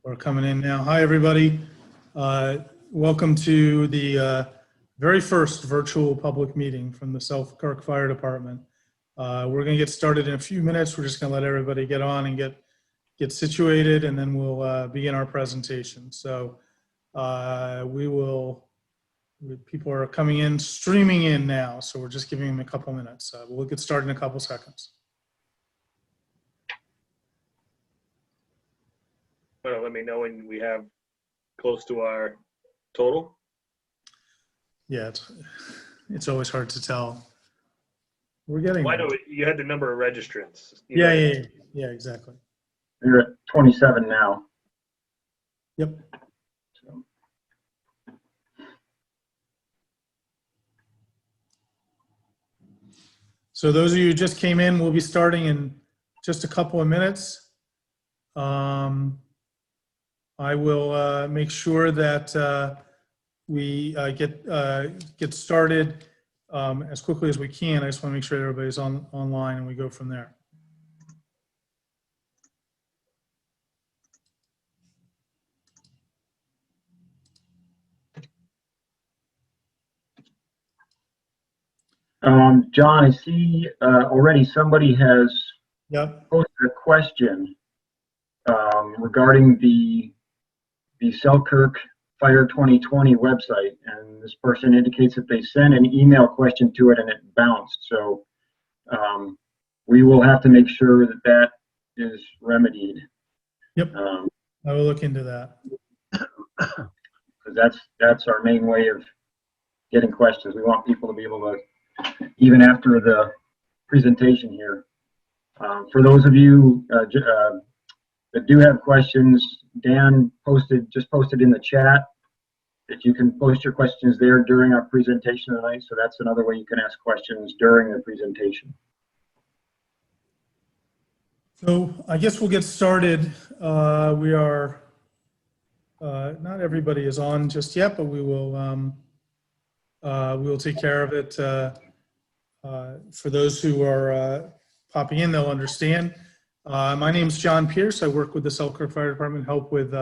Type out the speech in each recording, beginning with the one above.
We're coming in now. Hi, everybody. Welcome to the very first virtual public meeting from the Selkirk Fire Department. We're going to get started in a few minutes. We're just going to let everybody get on and get situated, and then we'll begin our presentation. So people are coming in, streaming in now, so we're just giving them a couple minutes. We'll get started in a couple seconds. Let me know when we have close to our total. Yeah, it's always hard to tell. We're getting. Why do you had the number of registrants? Yeah, exactly. You're at 27 now. Yep. So those of you who just came in, we'll be starting in just a couple of minutes. I will make sure that we get started as quickly as we can. I just want to make sure everybody's online and we go from there. John, I see already somebody has posted a question regarding the Selkirk Fire 2020 website, and this person indicates that they sent an email question to it and it bounced. So we will have to make sure that that is remedied. Yep, I will look into that. Because that's our main way of getting questions. We want people to be able to, even after the presentation here. For those of you that do have questions, Dan just posted in the chat that you can post your questions there during our presentation tonight. So that's another way you can ask questions during the presentation. So I guess we'll get started. We are, not everybody is on just yet, but we will we'll take care of it. For those who are popping in, they'll understand. My name is John Pierce. I work with the Selkirk Fire Department, help with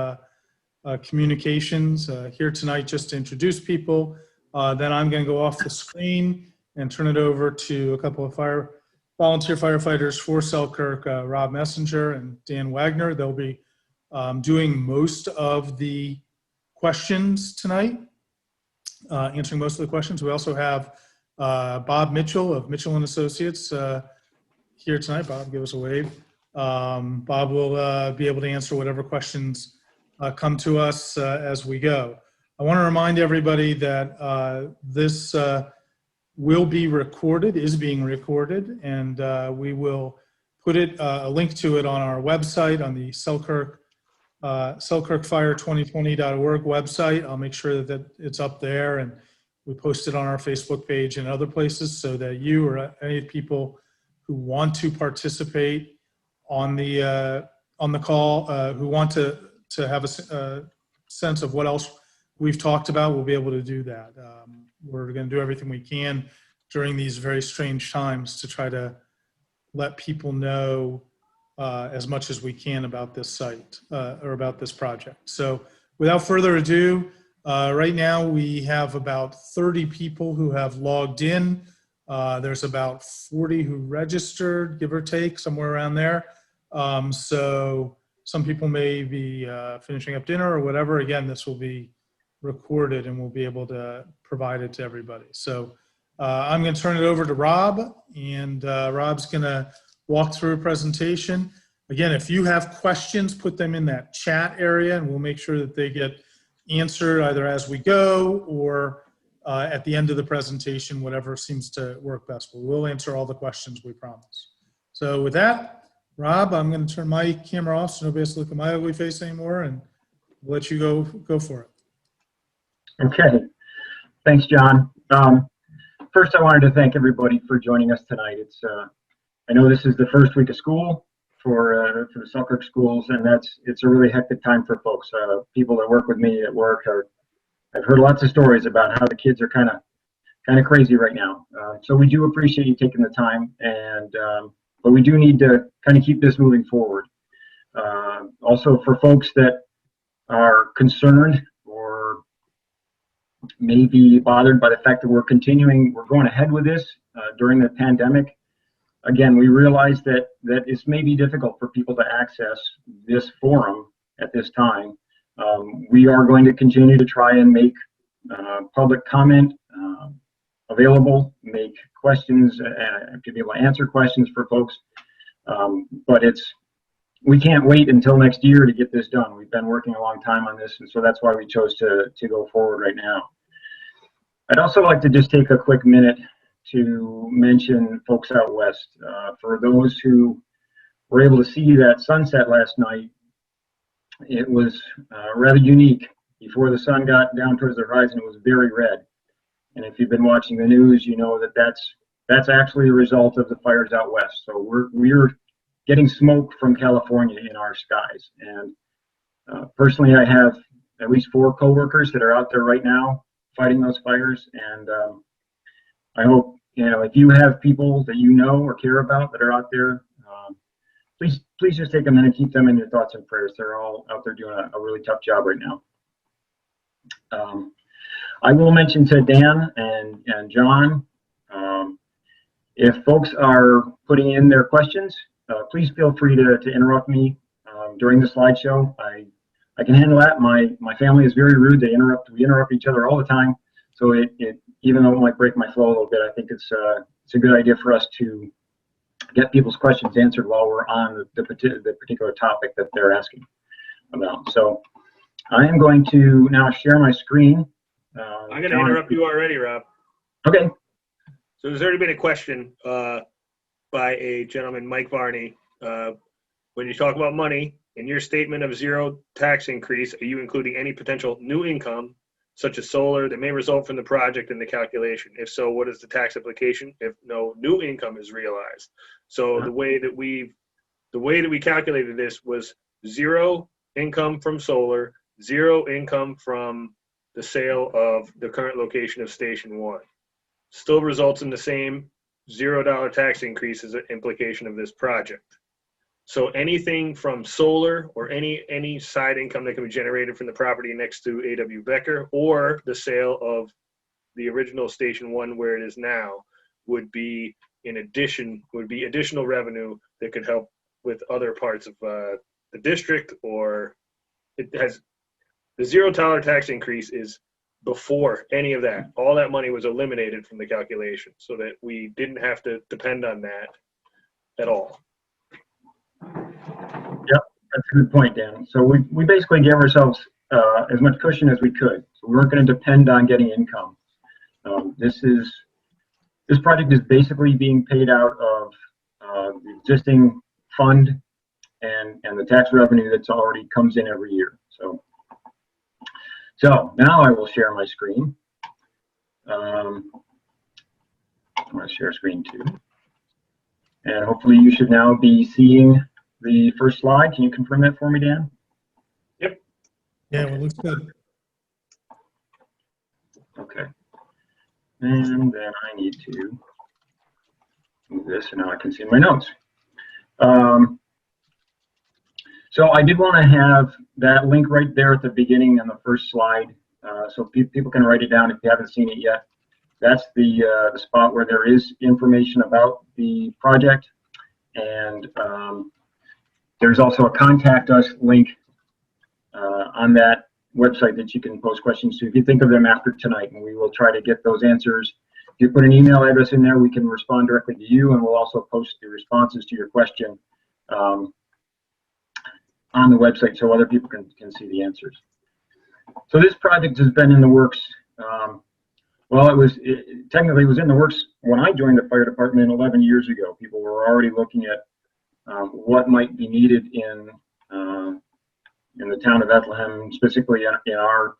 communications here tonight just to introduce people. Then I'm going to go off the screen and turn it over to a couple of volunteer firefighters for Selkirk, Rob Messenger and Dan Wagoner. They'll be doing most of the questions tonight, answering most of the questions. We also have Bob Mitchell of Mitchell & Associates here tonight. Bob, give us a wave. Bob will be able to answer whatever questions come to us as we go. I want to remind everybody that this will be recorded, is being recorded, and we will put a link to it on our website, on the selkirkfire2020.org website. I'll make sure that it's up there, and we post it on our Facebook page and other places so that you or any people who want to participate on the call, who want to have a sense of what else we've talked about, we'll be able to do that. We're going to do everything we can during these very strange times to try to let people know as much as we can about this site or about this project. So without further ado, right now we have about 30 people who have logged in. There's about 40 who registered, give or take, somewhere around there. So some people may be finishing up dinner or whatever. Again, this will be recorded and we'll be able to provide it to everybody. So I'm going to turn it over to Rob, and Rob's going to walk through a presentation. Again, if you have questions, put them in that chat area and we'll make sure that they get answered either as we go or at the end of the presentation, whatever seems to work best. But we'll answer all the questions, we promise. So with that, Rob, I'm going to turn my camera off so nobody has to look at my ugly face anymore, and let you go for it. Okay. Thanks, John. First, I wanted to thank everybody for joining us tonight. I know this is the first week of school for the Selkirk schools, and it's a really hectic time for folks. People that work with me at work I've heard lots of stories about how the kids are kind of crazy right now. So we do appreciate you taking the time, but we do need to kind of keep this moving forward. Also, for folks that are concerned or maybe bothered by the fact that we're going ahead with this during the pandemic, again, we realize that it's maybe difficult for people to access this forum at this time. We are going to continue to try and make public comment available, make questions, to be able to answer questions for folks. But we can't wait until next year to get this done. We've been working a long time on this, and so that's why we chose to go forward right now. I'd also like to just take a quick minute to mention folks out west. For those who were able to see that sunset last night, it was rather unique. Before the sun got down towards the horizon, it was very red. And if you've been watching the news, you know that that's actually a result of the fires out west. So we're getting smoke from California in our skies. And personally, I have at least 4 coworkers that are out there right now fighting those fires. And I hope, if you have people that you know or care about that are out there, please just take a minute, keep them in your thoughts and prayers. They're all out there doing a really tough job right now. I will mention to Dan and John, if folks are putting in their questions, please feel free to interrupt me during the slideshow. I can handle that. My family is very rude. We interrupt each other all the time. So even though it might break my flow a little bit, I think it's a good idea for us to get people's questions answered while we're on the particular topic that they're asking about. So I am going to now share my screen. I'm going to interrupt you already, Rob. Okay. So there's already been a question by a gentleman, Mike Varney. When you talk about money, in your statement of 0 tax increase, are you including any potential new income, such as solar, that may result from the project in the calculation? If so, what is the tax implication if no new income is realized? So the way that we calculated this was 0 income from solar, 0 income from the sale of the current location of Station 1. Still results in the same $0 tax increase as an implication of this project. So anything from solar or any side income that can be generated from the property next to A.W. Becker or the sale of the original Station 1 where it is now would be additional revenue that could help with other parts of the district, or it has the $0 tax increase is before any of that. All that money was eliminated from the calculation so that we didn't have to depend on that at all. Yep, that's a good point, Dan. So we basically gave ourselves as much cushion as we could. So we weren't going to depend on getting income. This project is basically being paid out of the existing fund and the tax revenue that's already comes in every year. So now I will share my screen. I'm going to share screen 2. And hopefully you should now be seeing the first slide. Can you confirm that for me, Dan? Yep. Yeah, well, it looks good. Okay. And then I need to move this, and now I can see my notes. So I did want to have that link right there at the beginning on the first slide, so people can write it down if you haven't seen it yet. That's the spot where there is information about the project, and there's also a contact us link on that website that you can post questions to if you think of them after tonight, and we will try to get those answers. If you put an email address in there, we can respond directly to you, and we'll also post the responses to your question on the website so other people can see the answers. So this project has been in the works. Well, technically it was in the works when I joined the fire department 11 years ago. People were already looking at what might be needed in the town of Bethlehem, specifically in our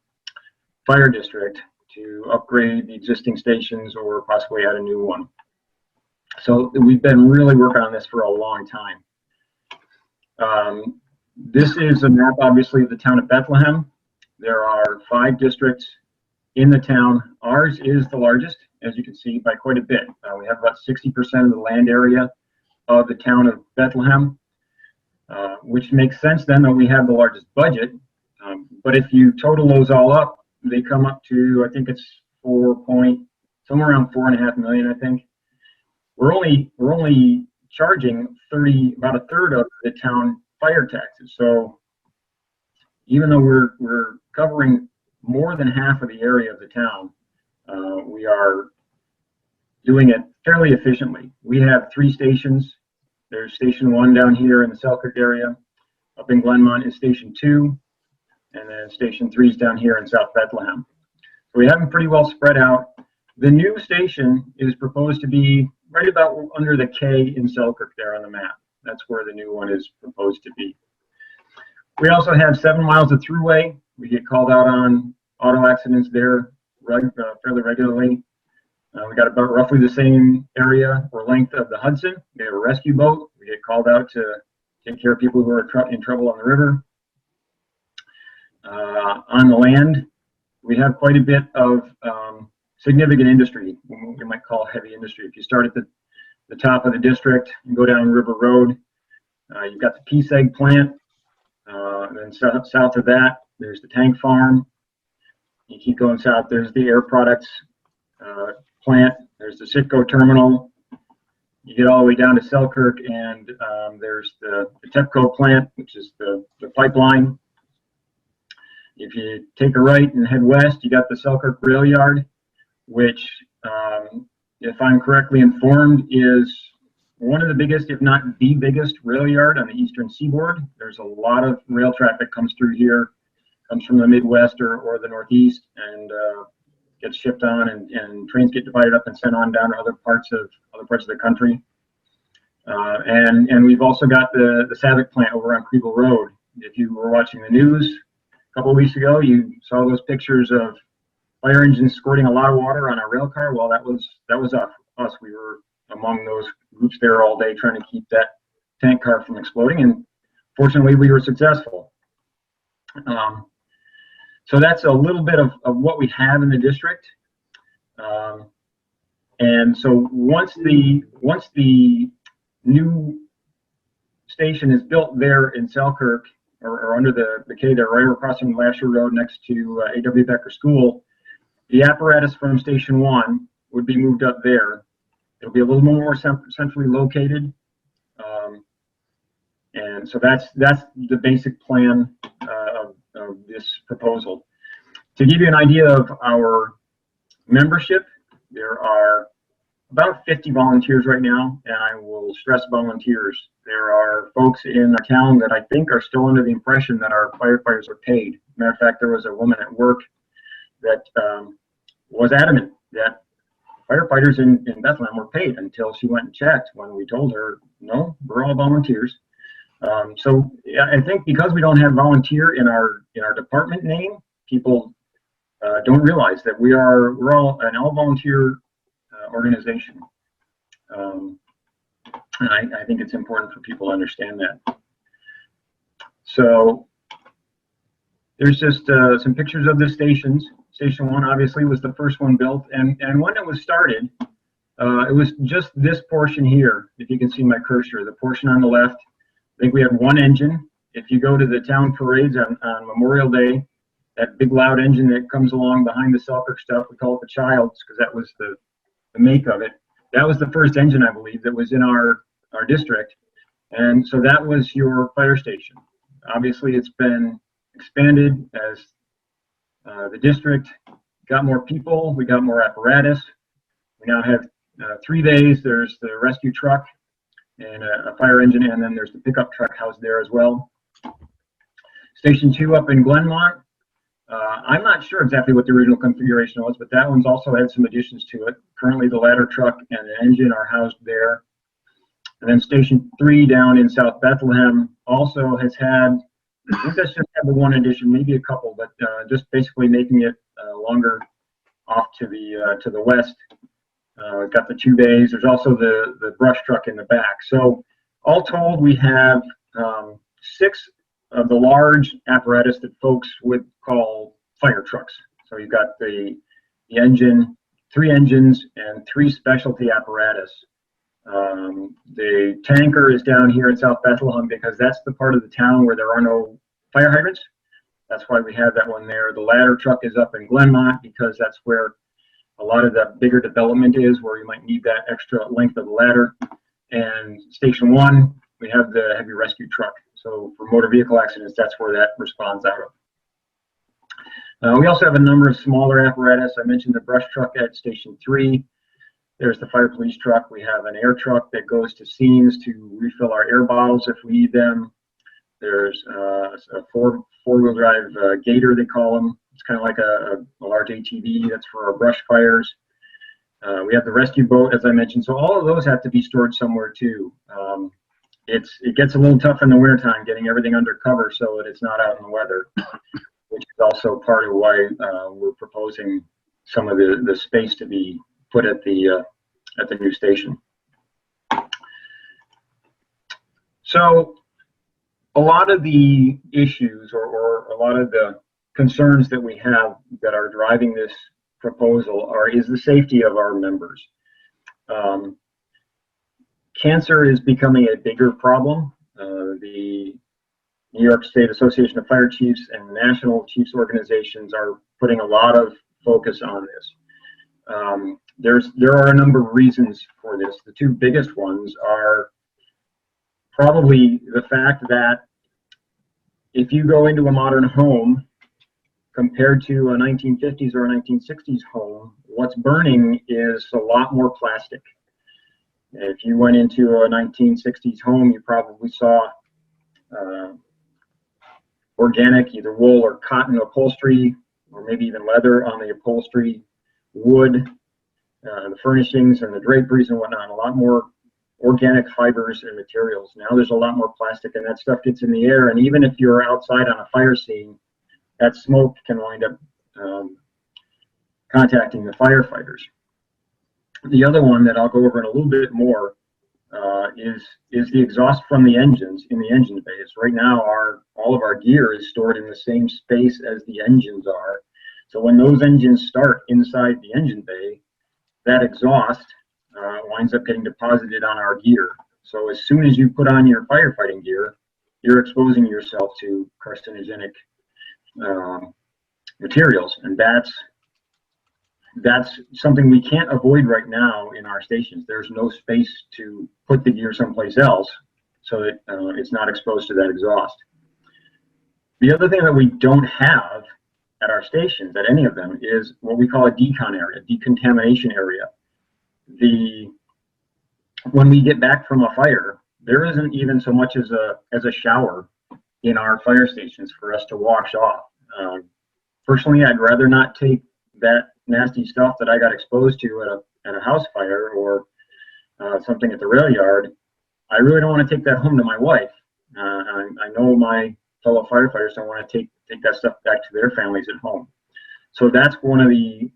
fire district, to upgrade the existing stations or possibly add a new one. So we've been really working on this for a long time. This is a map, obviously, of the town of Bethlehem. There are 5 districts in the town. Ours is the largest, as you can see, by quite a bit. We have about 60% of the land area of the town of Bethlehem, which makes sense then that we have the largest budget. But if you total those all up, they come up to, I think it's somewhere around 4.5 million, I think. We're only charging about a third of the town fire taxes. So even though we're covering more than half of the area of the town, we are doing it fairly efficiently. We have 3 stations. There's Station 1 down here in the Selkirk area. Up in Glenmont is Station 2, and then Station 3 is down here in South Bethlehem. So we have them pretty well spread out. The new station is proposed to be right about under the K in Selkirk there on the map. That's where the new one is proposed to be. We also have 7 miles of throughway. We get called out on auto accidents there fairly regularly. We got about roughly the same area or length of the Hudson. We have a rescue boat. We get called out to take care of people who are in trouble on the river. On the land, we have quite a bit of significant industry, we might call heavy industry. If you start at the top of the district and go down River Road, you've got the Peace Egg plant. And then south of that, there's the tank farm. You keep going south, there's the air products plant. There's the Citgo terminal. You get all the way down to Selkirk, and there's the TEPCO plant, which is the pipeline. If you take a right and head west, you got the Selkirk rail yard, which, if I'm correctly informed, is one of the biggest, if not the biggest, rail yard on the eastern seaboard. There's a lot of rail traffic comes through here, comes from the Midwest or the Northeast, and gets shipped on, and trains get divided up and sent on down to other parts of the country. And we've also got the Savick plant over on Kriegel Road. If you were watching the news a couple of weeks ago, you saw those pictures of fire engines squirting a lot of water on a rail car. Well, that was us. We were among those groups there all day trying to keep that tank car from exploding, and fortunately we were successful. So that's a little bit of what we have in the district. And so once the new station is built there in Selkirk, or under the K there, right across from Lasher Road next to A.W. Becker School, the apparatus from Station 1 would be moved up there. It'll be a little more centrally located. And so that's the basic plan of this proposal. To give you an idea of our membership, there are about 50 volunteers right now, and I will stress volunteers. There are folks in our town that I think are still under the impression that our firefighters are paid. Matter of fact, there was a woman at work that was adamant that firefighters in Bethlehem were paid until she went and checked when we told her, no, we're all volunteers. So I think because we don't have volunteer in our department name, people don't realize that we're all an all volunteer organization. And I think it's important for people to understand that. So there's just some pictures of the stations. Station 1 obviously was the first one built, and when it was started, it was just this portion here. If you can see my cursor, the portion on the left, I think we had 1 engine. If you go to the town parades on Memorial Day, that big loud engine that comes along behind the Selkirk stuff, we call it the Childs because that was the make of it. That was the first engine, I believe, that was in our district. And so that was your fire station. Obviously, it's been expanded as the district got more people, we got more apparatus. We now have 3 bays. There's the rescue truck and a fire engine, and then there's the pickup truck housed there as well. Station 2 up in Glenmont. I'm not sure exactly what the original configuration was, but that one's also had some additions to it. Currently, the ladder truck and the engine are housed there. And then Station 3 down in South Bethlehem also has had, I think that's just had the 1 addition, maybe a couple, but just basically making it longer off to the west. We've got the 2 bays. There's also the brush truck in the back. So all told, we have 6 of the large apparatus that folks would call fire trucks. So you've got the engine, 3 engines, and 3 specialty apparatus. The tanker is down here in South Bethlehem because that's the part of the town where there are no fire hydrants. That's why we have that one there. The ladder truck is up in Glenmont because that's where a lot of the bigger development is, where you might need that extra length of the ladder. And Station 1, we have the heavy rescue truck. So for motor vehicle accidents, that's where that responds out of. We also have a number of smaller apparatus. I mentioned the brush truck at Station 3. There's the fire police truck. We have an air truck that goes to scenes to refill our air bottles if we need them. There's a four-wheel drive gator, they call them. It's kind of like a large ATV. That's for our brush fires. We have the rescue boat, as I mentioned. So all of those have to be stored somewhere too. It gets a little tough in the wintertime getting everything under cover so that it's not out in the weather, which is also part of why we're proposing some of the space to be put at the new station. So a lot of the issues or a lot of the concerns that we have that are driving this proposal is the safety of our members. Cancer is becoming a bigger problem. The New York State Association of Fire Chiefs and the National Chiefs organizations are putting a lot of focus on this. There are a number of reasons for this. The two biggest ones are probably the fact that if you go into a modern home compared to a 1950s or a 1960s home, what's burning is a lot more plastic. If you went into a 1960s home, you probably saw organic, either wool or cotton upholstery, or maybe even leather on the upholstery, wood, the furnishings and the draperies and whatnot, a lot more organic fibers and materials. Now there's a lot more plastic, and that stuff gets in the air, and even if you're outside on a fire scene, that smoke can wind up contacting the firefighters. The other one that I'll go over in a little bit more is the exhaust from the engines in the engine bays. Right now, all of our gear is stored in the same space as the engines are. So when those engines start inside the engine bay, that exhaust winds up getting deposited on our gear. So as soon as you put on your firefighting gear, you're exposing yourself to carcinogenic materials, and that's something we can't avoid right now in our stations. There's no space to put the gear someplace else so that it's not exposed to that exhaust. The other thing that we don't have at our stations, at any of them, is what we call a decon area, decontamination area. When we get back from a fire, there isn't even so much as a shower in our fire stations for us to wash off. Personally, I'd rather not take that nasty stuff that I got exposed to at a house fire or something at the rail yard. I really don't want to take that home to my wife. I know my fellow firefighters don't want to take that stuff back to their families at home. So that's one of the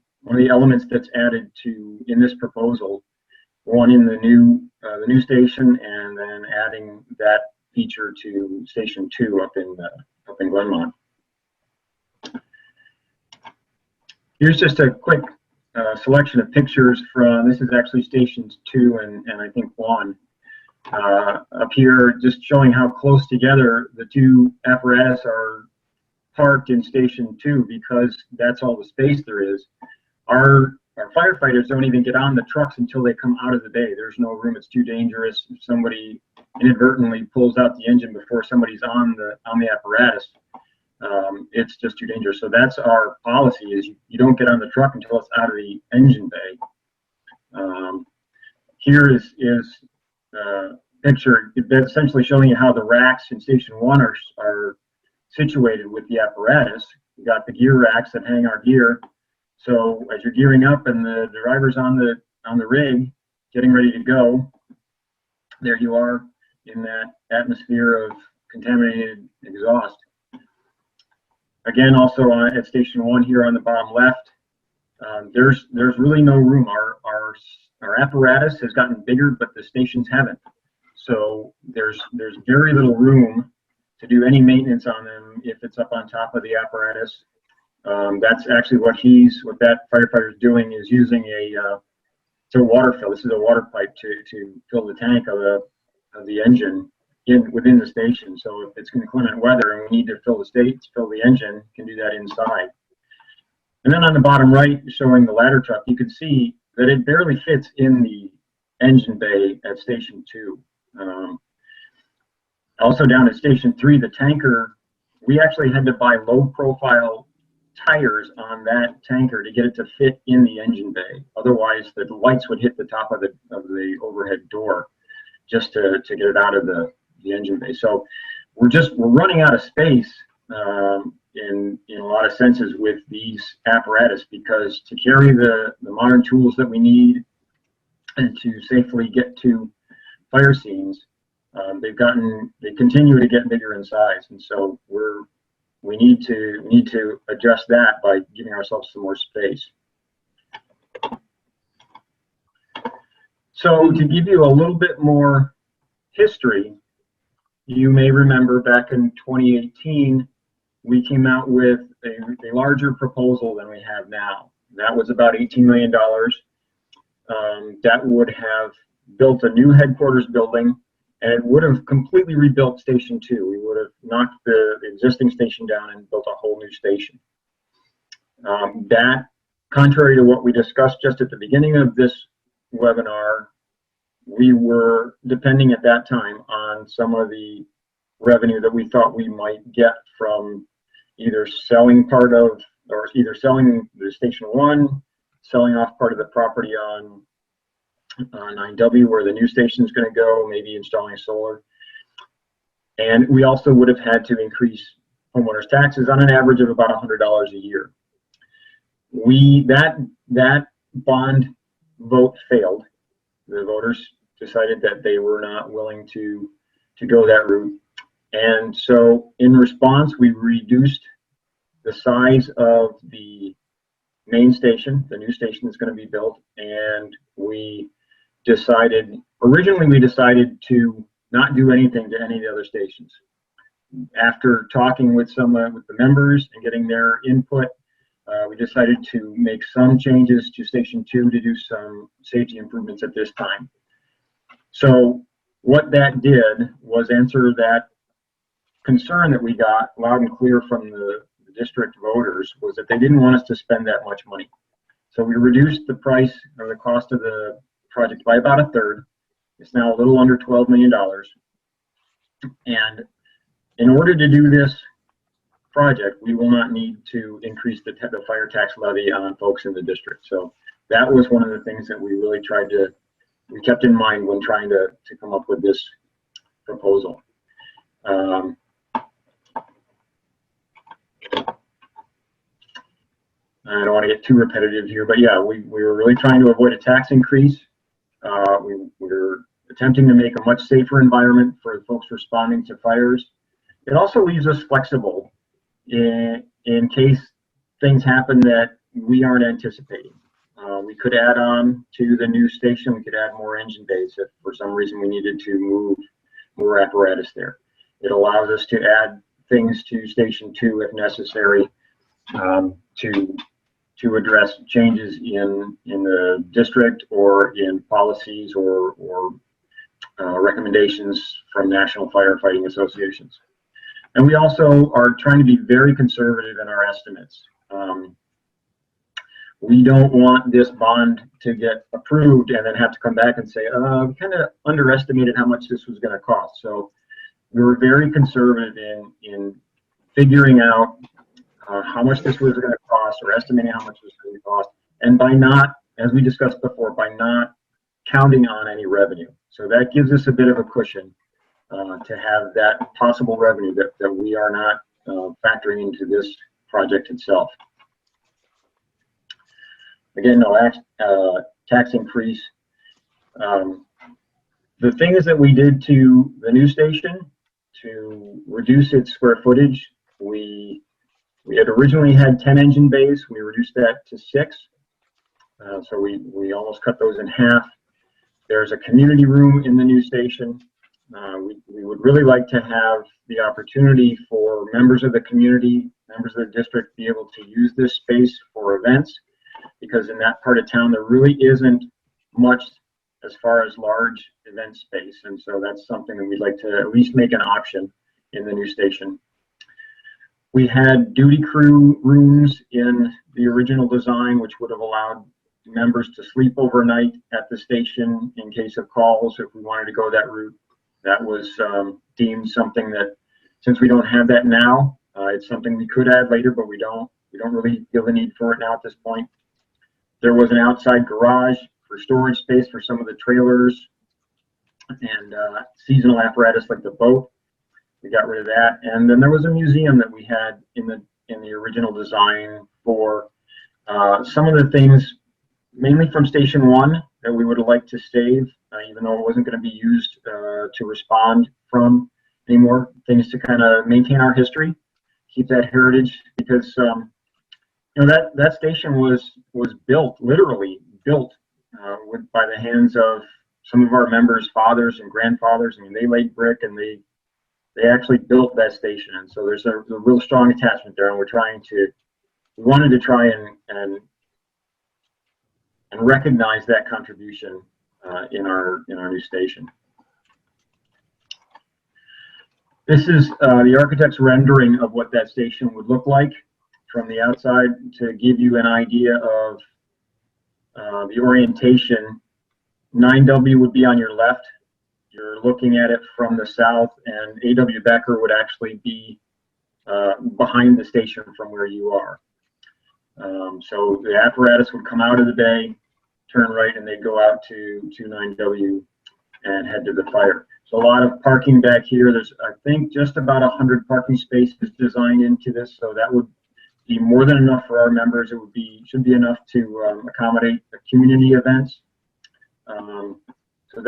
elements that's added in this proposal. One in the new station, and then adding that feature to Station 2 up in Glenmont. Here's just a quick selection of pictures from, this is actually Stations 2 and I think 1. Up here, just showing how close together the two apparatus are parked in Station 2, because that's all the space there is. Our firefighters don't even get on the trucks until they come out of the bay. There's no room. It's too dangerous. If somebody inadvertently pulls out the engine before somebody's on the apparatus, it's just too dangerous. So that's our policy: is you don't get on the truck until it's out of the engine bay. Here is a picture that's essentially showing you how the racks in Station 1 are situated with the apparatus. We got the gear racks that hang our gear. So as you're gearing up and the driver's on the rig, getting ready to go, there you are in that atmosphere of contaminated exhaust. Again, also at Station 1 here on the bottom left, there's really no room. Our apparatus has gotten bigger, but the stations haven't. So there's very little room to do any maintenance on them if it's up on top of the apparatus. That's actually what that firefighter is doing, is using it's a water fill. This is a water pipe to fill the tank of the engine within the station. So if it's inclement weather and we need to fill the engine, can do that inside. And then on the bottom right, showing the ladder truck, you can see that it barely fits in the engine bay at Station 2. Also down at Station 3, the tanker, we actually had to buy low-profile tires on that tanker to get it to fit in the engine bay. Otherwise, the lights would hit the top of the overhead door just to get it out of the engine bay. So we're running out of space in a lot of senses with these apparatus, because to carry the modern tools that we need and to safely get to fire scenes, they continue to get bigger in size, and so we need to adjust that by giving ourselves some more space. So to give you a little bit more history, you may remember back in 2018, we came out with a larger proposal than we have now. That was about $18 million. That would have built a new headquarters building, and it would have completely rebuilt Station 2. We would have knocked the existing station down and built a whole new station. That, contrary to what we discussed just at the beginning of this webinar, we were depending at that time on some of the revenue that we thought we might get from either selling the Station 1, selling off part of the property on 9W where the new station is going to go, maybe installing solar. And we also would have had to increase homeowners' taxes on an average of about $100 a year. That bond vote failed. The voters decided that they were not willing to go that route. And so in response, we reduced the size of the main station, the new station that's going to be built, and originally we decided to not do anything to any of the other stations. After talking with the members and getting their input, we decided to make some changes to Station 2 to do some safety improvements at this time. So what that did was answer that concern that we got loud and clear from the district voters, was that they didn't want us to spend that much money. So we reduced the price or the cost of the project by about a third. It's now a little under $12 million. And in order to do this project, we will not need to increase the fire tax levy on folks in the district. So that was one of the things that we really we kept in mind when trying to come up with this proposal. I don't want to get too repetitive here, but yeah, we were really trying to avoid a tax increase. We were attempting to make a much safer environment for folks responding to fires. It also leaves us flexible in case things happen that we aren't anticipating. We could add on to the new station, we could add more engine bays if for some reason we needed to move more apparatus there. It allows us to add things to Station 2 if necessary, to address changes in the district or in policies or recommendations from national firefighting associations. And we also are trying to be very conservative in our estimates. We don't want this bond to get approved and then have to come back and say, we kind of underestimated how much this was going to cost. So we were very conservative in figuring out how much this was going to cost, or estimating how much this was going to cost, and by not, as we discussed before, by not counting on any revenue. So that gives us a bit of a cushion to have that possible revenue that we are not factoring into this project itself. Again, no tax increase. The things that we did to the new station to reduce its square footage, we had originally had 10 engine bays. We reduced that to 6. So we almost cut those in half. There's a community room in the new station. We would really like to have the opportunity for members of the community, members of the district, be able to use this space for events, because in that part of town there really isn't much as far as large event space. And so that's something that we'd like to at least make an option in the new station. We had duty crew rooms in the original design, which would have allowed members to sleep overnight at the station in case of calls if we wanted to go that route. That was deemed something that, since we don't have that now, it's something we could add later, but we don't really feel the need for it now at this point. There was an outside garage for storage space for some of the trailers and seasonal apparatus like the boat. We got rid of that. And then there was a museum that we had in the original design for some of the things, mainly from Station 1, that we would have liked to save, even though it wasn't going to be used to respond from anymore. Things to kind of maintain our history, keep that heritage, because that station was built, literally built, by the hands of some of our members' fathers and grandfathers. I mean, they laid brick and they actually built that station, and so there's a real strong attachment there. And we wanted to try and recognize that contribution in our new station. This is the architect's rendering of what that station would look like from the outside to give you an idea of the orientation. 9W would be on your left. You're looking at it from the south, and A.W. Becker would actually be behind the station from where you are. So the apparatus would come out of the bay, turn right, and they'd go out to 9W and head to the fire. So a lot of parking back here. There's, I think, just about 100 parking spaces designed into this, so that would be more than enough for our members. It should be enough to accommodate the community events. So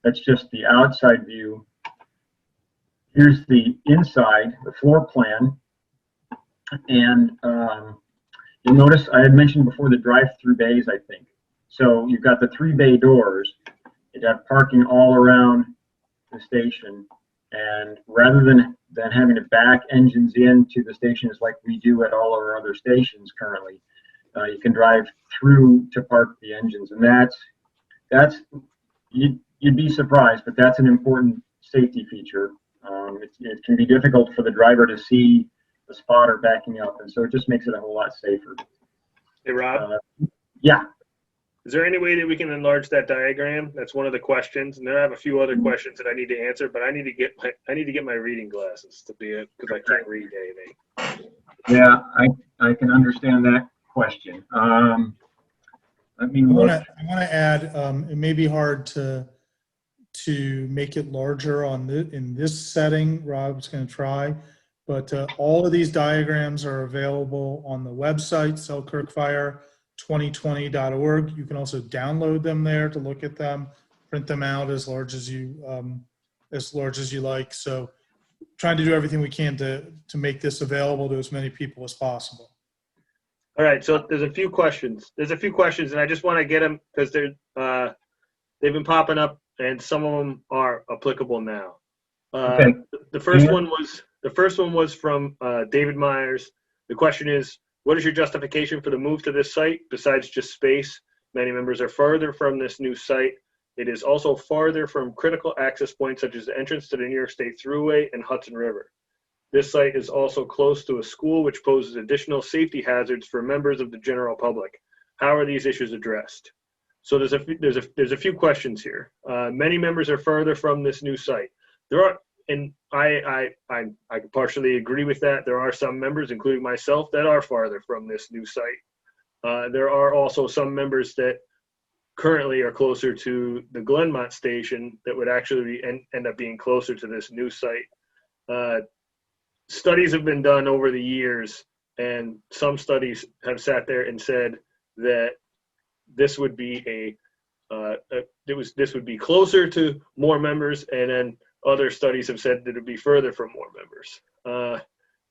that's just the outside view. Here's the inside, the floor plan. And you'll notice I had mentioned before the drive-through bays, I think. So you've got the 3 bay doors. You'd have parking all around the station. And rather than having to back engines into the stations like we do at all our other stations currently, you can drive through to park the engines. And that's you'd be surprised, but that's an important safety feature. It can be difficult for the driver to see the spotter backing up, and so it just makes it a whole lot safer. Hey, Rob. Yeah. Is there any way that we can enlarge that diagram? That's one of the questions, and then I have a few other questions that I need to answer. But I need to get my reading glasses to be it because I can't read anything. Yeah, I can understand that question. Let me look. I want to add, it may be hard to make it larger in this setting. Rob's going to try, but all of these diagrams are available on the website, selkirkfire2020.org. You can also download them there to look at them, print them out as large as you like. So trying to do everything we can to make this available to as many people as possible. All right, so there's a few questions. And I just want to get them because they've been popping up, and some of them are applicable now. Okay. The first one was from David Myers. The question is, what is your justification for the move to this site besides just space? Many members are farther from this new site. It is also farther from critical access points such as the entrance to the New York State Thruway and Hudson River. This site is also close to a school, which poses additional safety hazards for members of the general public. How are these issues addressed? So there's a few questions here. Many members are further from this new site. There are, and I partially agree with that. There are some members, including myself, that are farther from this new site. There are also some members that currently are closer to the Glenmont station that would actually end up being closer to this new site. Studies have been done over the years, and some studies have sat there and said that this would be this would be closer to more members, and then other studies have said that it would be further from more members.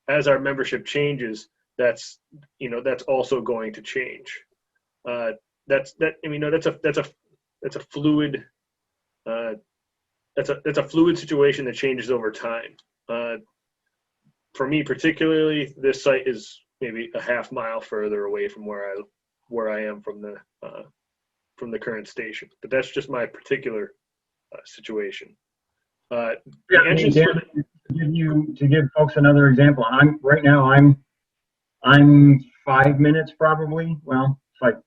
As our membership changes, that's also going to change. That's a fluid situation that changes over time. For me particularly, this site is maybe a half mile further away from where I am from the from the current station. But that's just my particular situation. The Yeah, I mean, entrance Dan, to give folks another example, right now I'm 5 minutes probably. Well,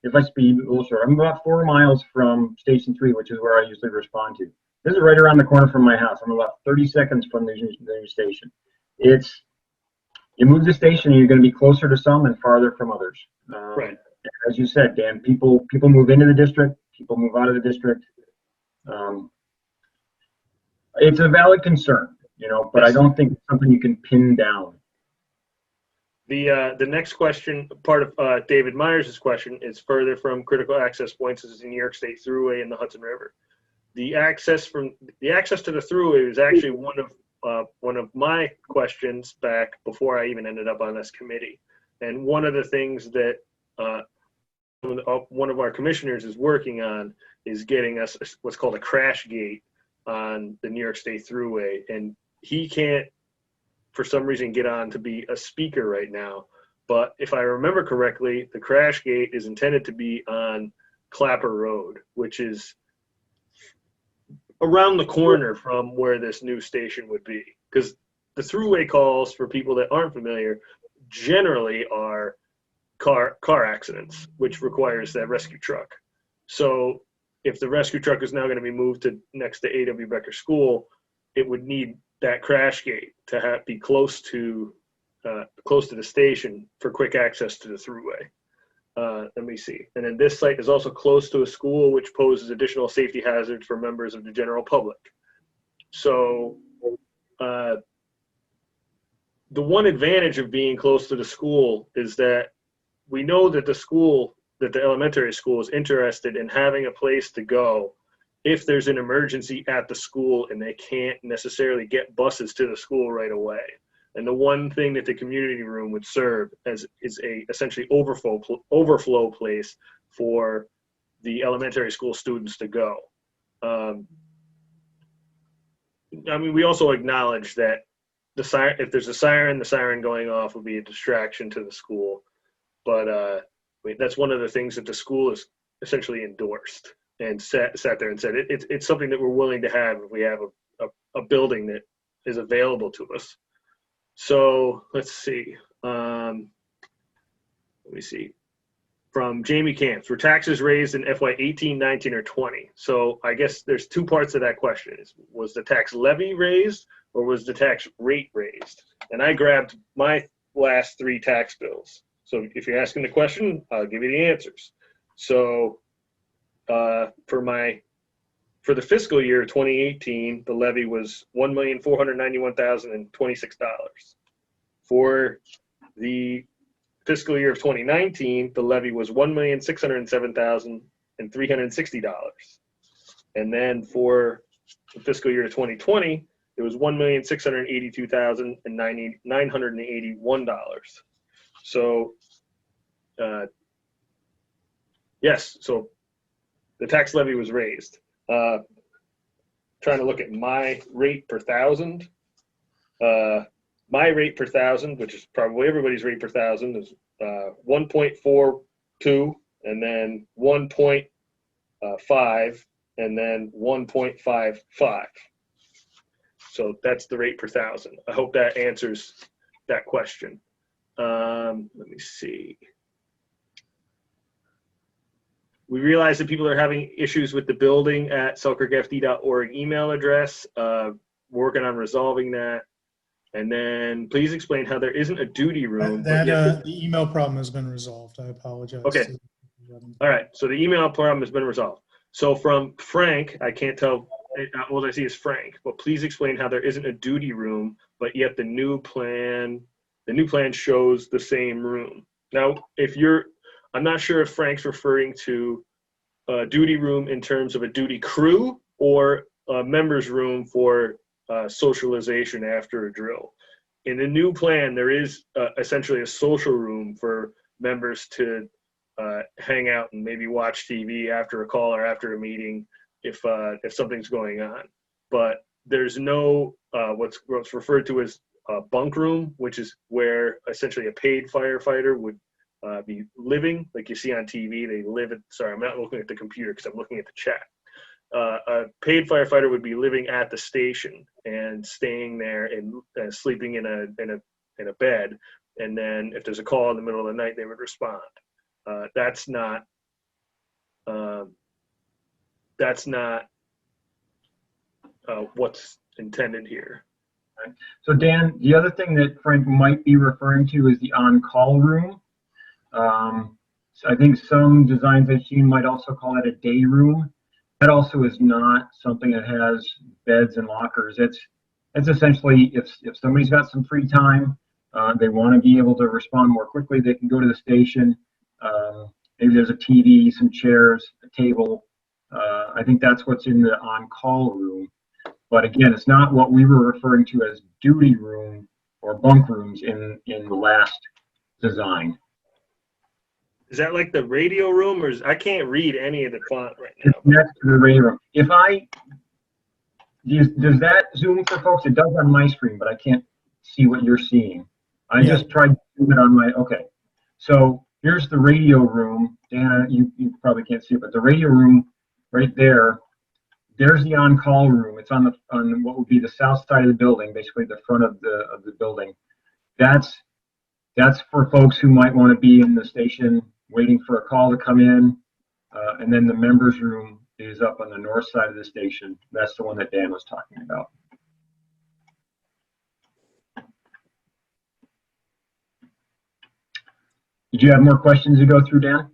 if I speed a little short, I'm about 4 miles from Station 3, which is where I usually respond to. This is right around the corner from my house. I'm about 30 seconds from the new station. You move the station and you're going to be closer to some and farther from others. right. As you said, Dan, people move into the district, people move out of the district. It's a valid concern, but I don't think it's something you can pin down. The next question, part of David Myers' question, is further from critical access points is the New York State Thruway and the Hudson River. The access to the Thruway was actually one of my questions back before I even ended up on this committee. And one of the things that one of our commissioners is working on is getting us what's called a crash gate on the New York State Thruway, and he can't for some reason get on to be a speaker right now. But if I remember correctly, the crash gate is intended to be on Clapper Road, which is around the corner from where this new station would be. Because the Thruway calls, for people that aren't familiar, generally are car accidents, which requires that rescue truck. So if the rescue truck is now going to be moved to next to A.W. Becker School, it would need that crash gate to be close to the station for quick access to the Thruway. Let me see. And then this site is also close to a school, which poses additional safety hazards for members of the general public. So the one advantage of being close to the school is that we know that the elementary school is interested in having a place to go if there's an emergency at the school and they can't necessarily get buses to the school right away. And the one thing that the community room would serve as is a essentially overflow place for the elementary school students to go. I mean, we also acknowledge that if there's a siren, the siren going off would be a distraction to the school. But I mean, that's one of the things that the school has essentially endorsed and sat there and said it's something that we're willing to have if we have a building that is available to us. So let's see. Let me see. From Jamie Camps, were taxes raised in FY 18, 19, or 20? So I guess there's two parts of that question. Was the tax levy raised or was the tax rate raised? And I grabbed my last 3 tax bills. So if you're asking the question, I'll give you the answers. So for the fiscal year 2018, the levy was $1,491,026. For the fiscal year of 2019, the levy was $1,607,360. And then for the fiscal year of 2020, it was $1,682,981. So, yes, so the tax levy was raised. Trying to look at my rate per thousand. My rate per thousand, which is probably everybody's rate per thousand, is 1.42, and then 1.5, and then 1.55. So that's the rate per thousand. I hope that answers that question. Let me see. We realize that people are having issues with the building at selkirkfd.org email address. We're working on resolving that. And then please explain how there isn't a duty room. The email problem has been resolved. I apologize. Okay. All right. So the email problem has been resolved. So from Frank, I can't tell. All I see is Frank. But please explain how there isn't a duty room, but yet the new plan shows the same room. Now, I'm not sure if Frank's referring to a duty room in terms of a duty crew or a member's room for socialization after a drill. In the new plan, there is essentially a social room for members to hang out and maybe watch TV after a call or after a meeting if something's going on. But there's no what's referred to as a bunk room, which is where essentially a paid firefighter would be living, like you see on TV. They live at, sorry, I'm not looking at the computer because I'm looking at the chat. A paid firefighter would be living at the station and staying there and sleeping in a bed. And then if there's a call in the middle of the night, they would respond. That's not what's intended here. So Dan, the other thing that Frank might be referring to is the on-call room. So I think some designs I've seen might also call it a day room. That also is not something that has beds and lockers. It's essentially if somebody's got some free time, they want to be able to respond more quickly, they can go to the station. Maybe there's a TV, some chairs, a table. I think that's what's in the on-call room. But again, it's not what we were referring to as duty room or bunk rooms in the last design. Is that like the radio room, or I can't read any of the font right now? It's next to the radio room. Does that zoom for folks? It does on my screen, but I can't see what you're seeing. I just tried to zoom it on my, okay. So here's the radio room. Dana, you probably can't see it, but the radio room right there, there's the on-call room. It's on what would be the south side of the building, basically the front of the building. That's for folks who might want to be in the station waiting for a call to come in. And then the members room is up on the north side of the station. That's the one that Dan was talking about. Did you have more questions to go through, Dan?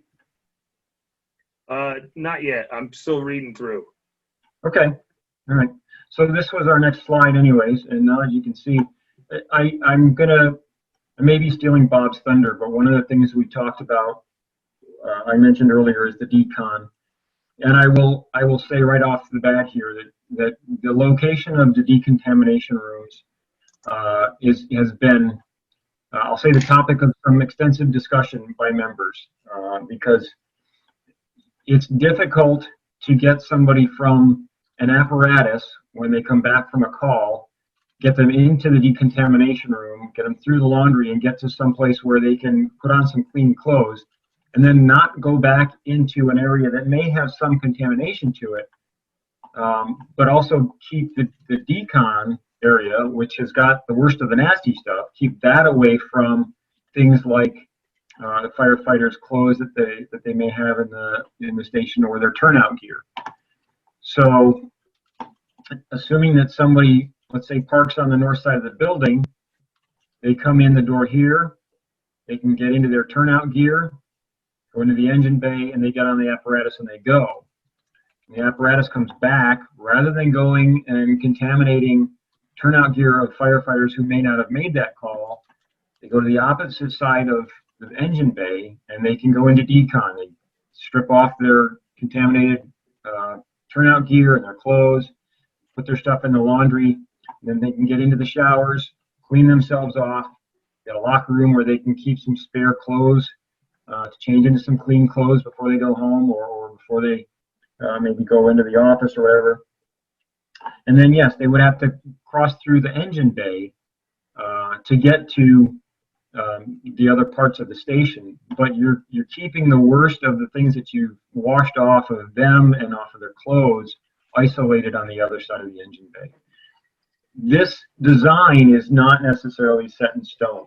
Not yet. I'm still reading through. Okay. All right. So this was our next slide anyways. And now as you can see, I may be stealing Bob's thunder, but one of the things we talked about, I mentioned earlier, is the decon. And I will say right off the bat here that the location of the decontamination rooms has been, I'll say, the topic of some extensive discussion by members, because it's difficult to get somebody from an apparatus when they come back from a call, get them into the decontamination room, get them through the laundry, and get to some place where they can put on some clean clothes, and then not go back into an area that may have some contamination to it, but also keep the decon area, which has got the worst of the nasty stuff, keep that away from things like the firefighters' clothes that they may have in the station, or their turnout gear. So, assuming that somebody, let's say, parks on the north side of the building, they come in the door here, they can get into their turnout gear, go into the engine bay, and they get on the apparatus and they go. And the apparatus comes back, rather than going and contaminating turnout gear of firefighters who may not have made that call, they go to the opposite side of the engine bay and they can go into decon. They strip off their contaminated turnout gear and their clothes, put their stuff in the laundry, and then they can get into the showers, clean themselves off, get a locker room where they can keep some spare clothes to change into some clean clothes before they go home, or before they maybe go into the office or whatever. And then, yes, they would have to cross through the engine bay to get to the other parts of the station, but you're keeping the worst of the things that you've washed off of them and off of their clothes isolated on the other side of the engine bay. This design is not necessarily set in stone.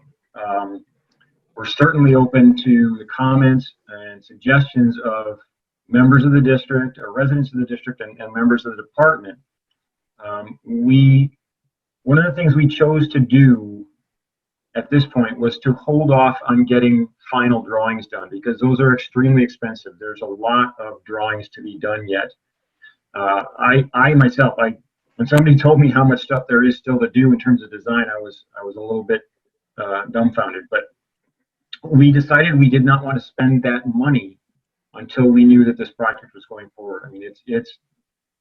We're certainly open to the comments and suggestions of members of the district, or residents of the district, and members of the department. One of the things we chose to do at this point was to hold off on getting final drawings done, because those are extremely expensive. There's a lot of drawings to be done yet. I myself, when somebody told me how much stuff there is still to do in terms of design, I was a little bit dumbfounded. But we decided we did not want to spend that money until we knew that this project was going forward. I mean, it's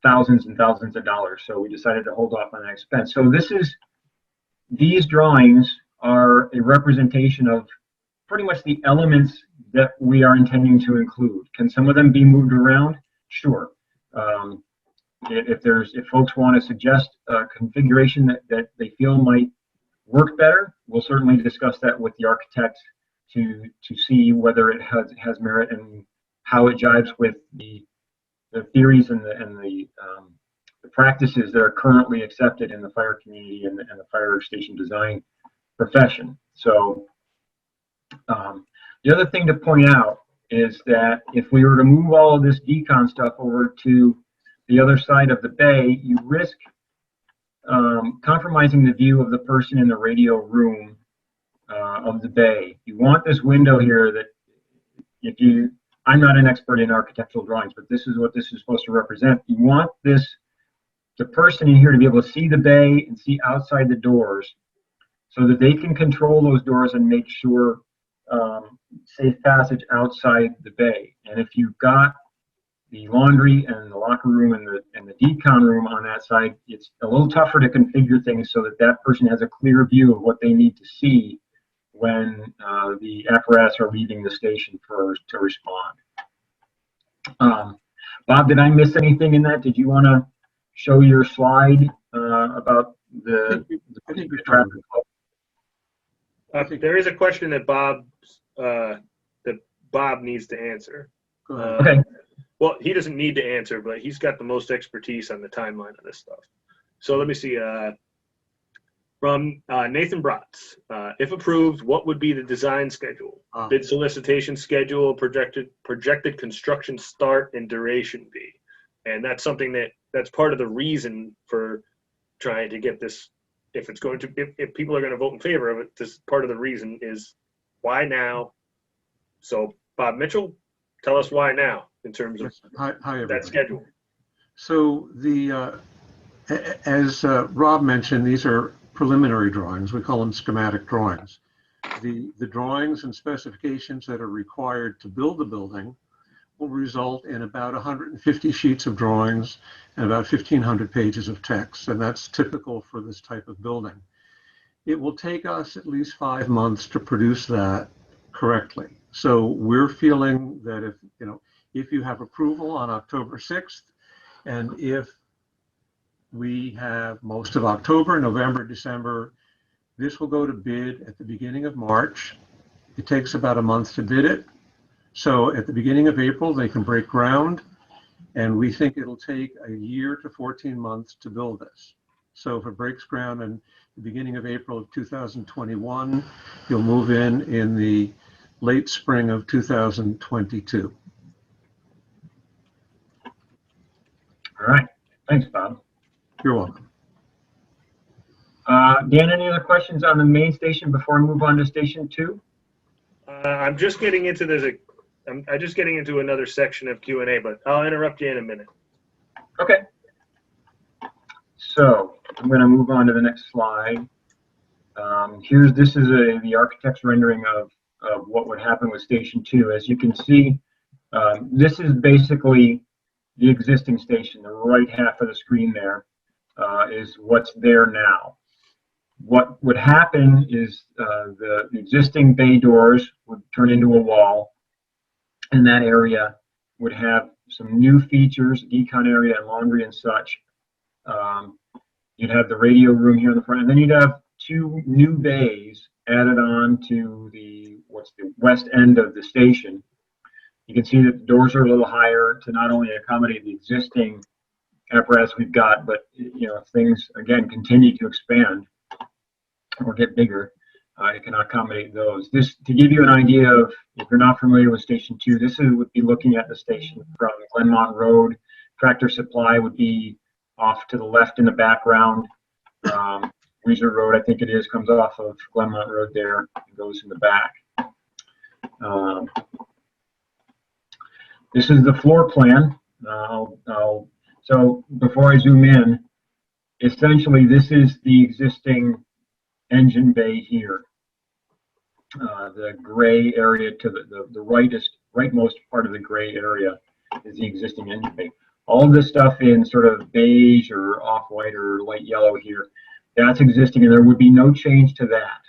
thousands and thousands of dollars, so we decided to hold off on that expense. So these drawings are a representation of pretty much the elements that we are intending to include. Can some of them be moved around? Sure. If folks want to suggest a configuration that they feel might work better, we'll certainly discuss that with the architect to see whether it has merit and how it jives with the theories and the practices that are currently accepted in the fire community and the fire station design profession. So the other thing to point out is that if we were to move all of this decon stuff over to the other side of the bay, you risk compromising the view of the person in the radio room of the bay. You want this window here that I'm not an expert in architectural drawings, but this is what this is supposed to represent. You want the person in here to be able to see the bay and see outside the doors so that they can control those doors and make sure safe passage outside the bay. And if you've got the laundry and the locker room and the decon room on that side, it's a little tougher to configure things so that that person has a clear view of what they need to see when the apparatus are leaving the station to respond. Bob, did I miss anything in that? Did you want to show your slide about the traffic flow? There is a question that Bob needs to answer. Okay. Well, he doesn't need to answer, but he's got the most expertise on the timeline of this stuff. So let me see. From Nathan Bratz, if approved, what would be the design schedule? Bid solicitation schedule, projected construction start, and duration be? And that's something that's part of the reason for trying to get this. If people are going to vote in favor of it, this part of the reason is why now. So Bob Mitchell, tell us why now in terms of that schedule. So as Rob mentioned, these are preliminary drawings. We call them schematic drawings. The drawings and specifications that are required to build the building will result in about 150 sheets of drawings and about 1,500 pages of text, and that's typical for this type of building. It will take us at least 5 months to produce that correctly. So we're feeling that if you have approval on October 6th, and if we have most of October, November, December, this will go to bid at the beginning of March. It takes about a month to bid it. So at the beginning of April, they can break ground, and we think it'll take a year to 14 months to build this. So if it breaks ground in the beginning of April of 2021, you'll move in the late spring of 2022. All right. Thanks, Bob. You're welcome. Dan, any other questions on the main station before we move on to station 2? I'm just getting into I'm just getting into another section of Q&A, but I'll interrupt you in a minute. Okay. So I'm going to move on to the next slide. This is the architect's rendering of what would happen with station 2. As you can see, this is basically the existing station. The right half of the screen there is what's there now. What would happen is the existing bay doors would turn into a wall, and that area would have some new features, decon area and laundry and such. You'd have the radio room here in the front, and then you'd have 2 new bays added on to the west end of the station. You can see that the doors are a little higher to not only accommodate the existing apparatus we've got, but if things again continue to expand or get bigger, it can accommodate those. This, to give you an idea of, if you're not familiar with station 2, this would be looking at the station from Glenmont Road. Tractor Supply would be off to the left in the background. Weezer Road, I think it is, comes off of Glenmont Road there and goes in the back. This is the floor plan. So before I zoom in, essentially this is the existing engine bay here. The gray area to the rightmost part of the gray area is the existing engine bay. All of this stuff in sort of beige or off-white or light yellow here, that's existing, and there would be no change to that.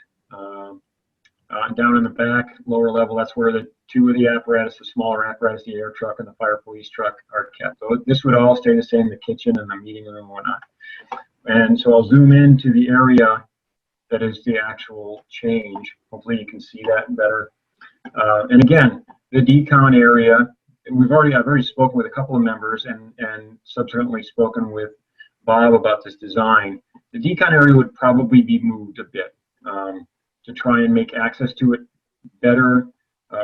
Down in the back, lower level, that's where the 2 of the apparatus, the smaller apparatus, the air truck and the fire police truck, are kept. So this would all stay the same, the kitchen and the meeting room and whatnot. And so I'll zoom into the area that is the actual change. Hopefully you can see that better. And again, the decon area, I've already spoken with a couple of members and subsequently spoken with Bob about this design. The decon area would probably be moved a bit to try and make access to it better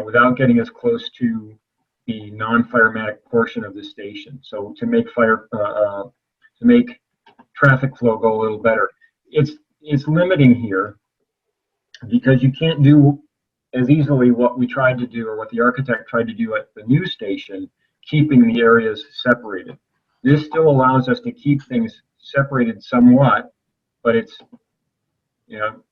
without getting us close to the non-firematic portion of the station. So to make traffic flow go a little better. It's limiting here because you can't do as easily what we tried to do or what the architect tried to do at the new station, keeping the areas separated. This still allows us to keep things separated somewhat, but it's, you know,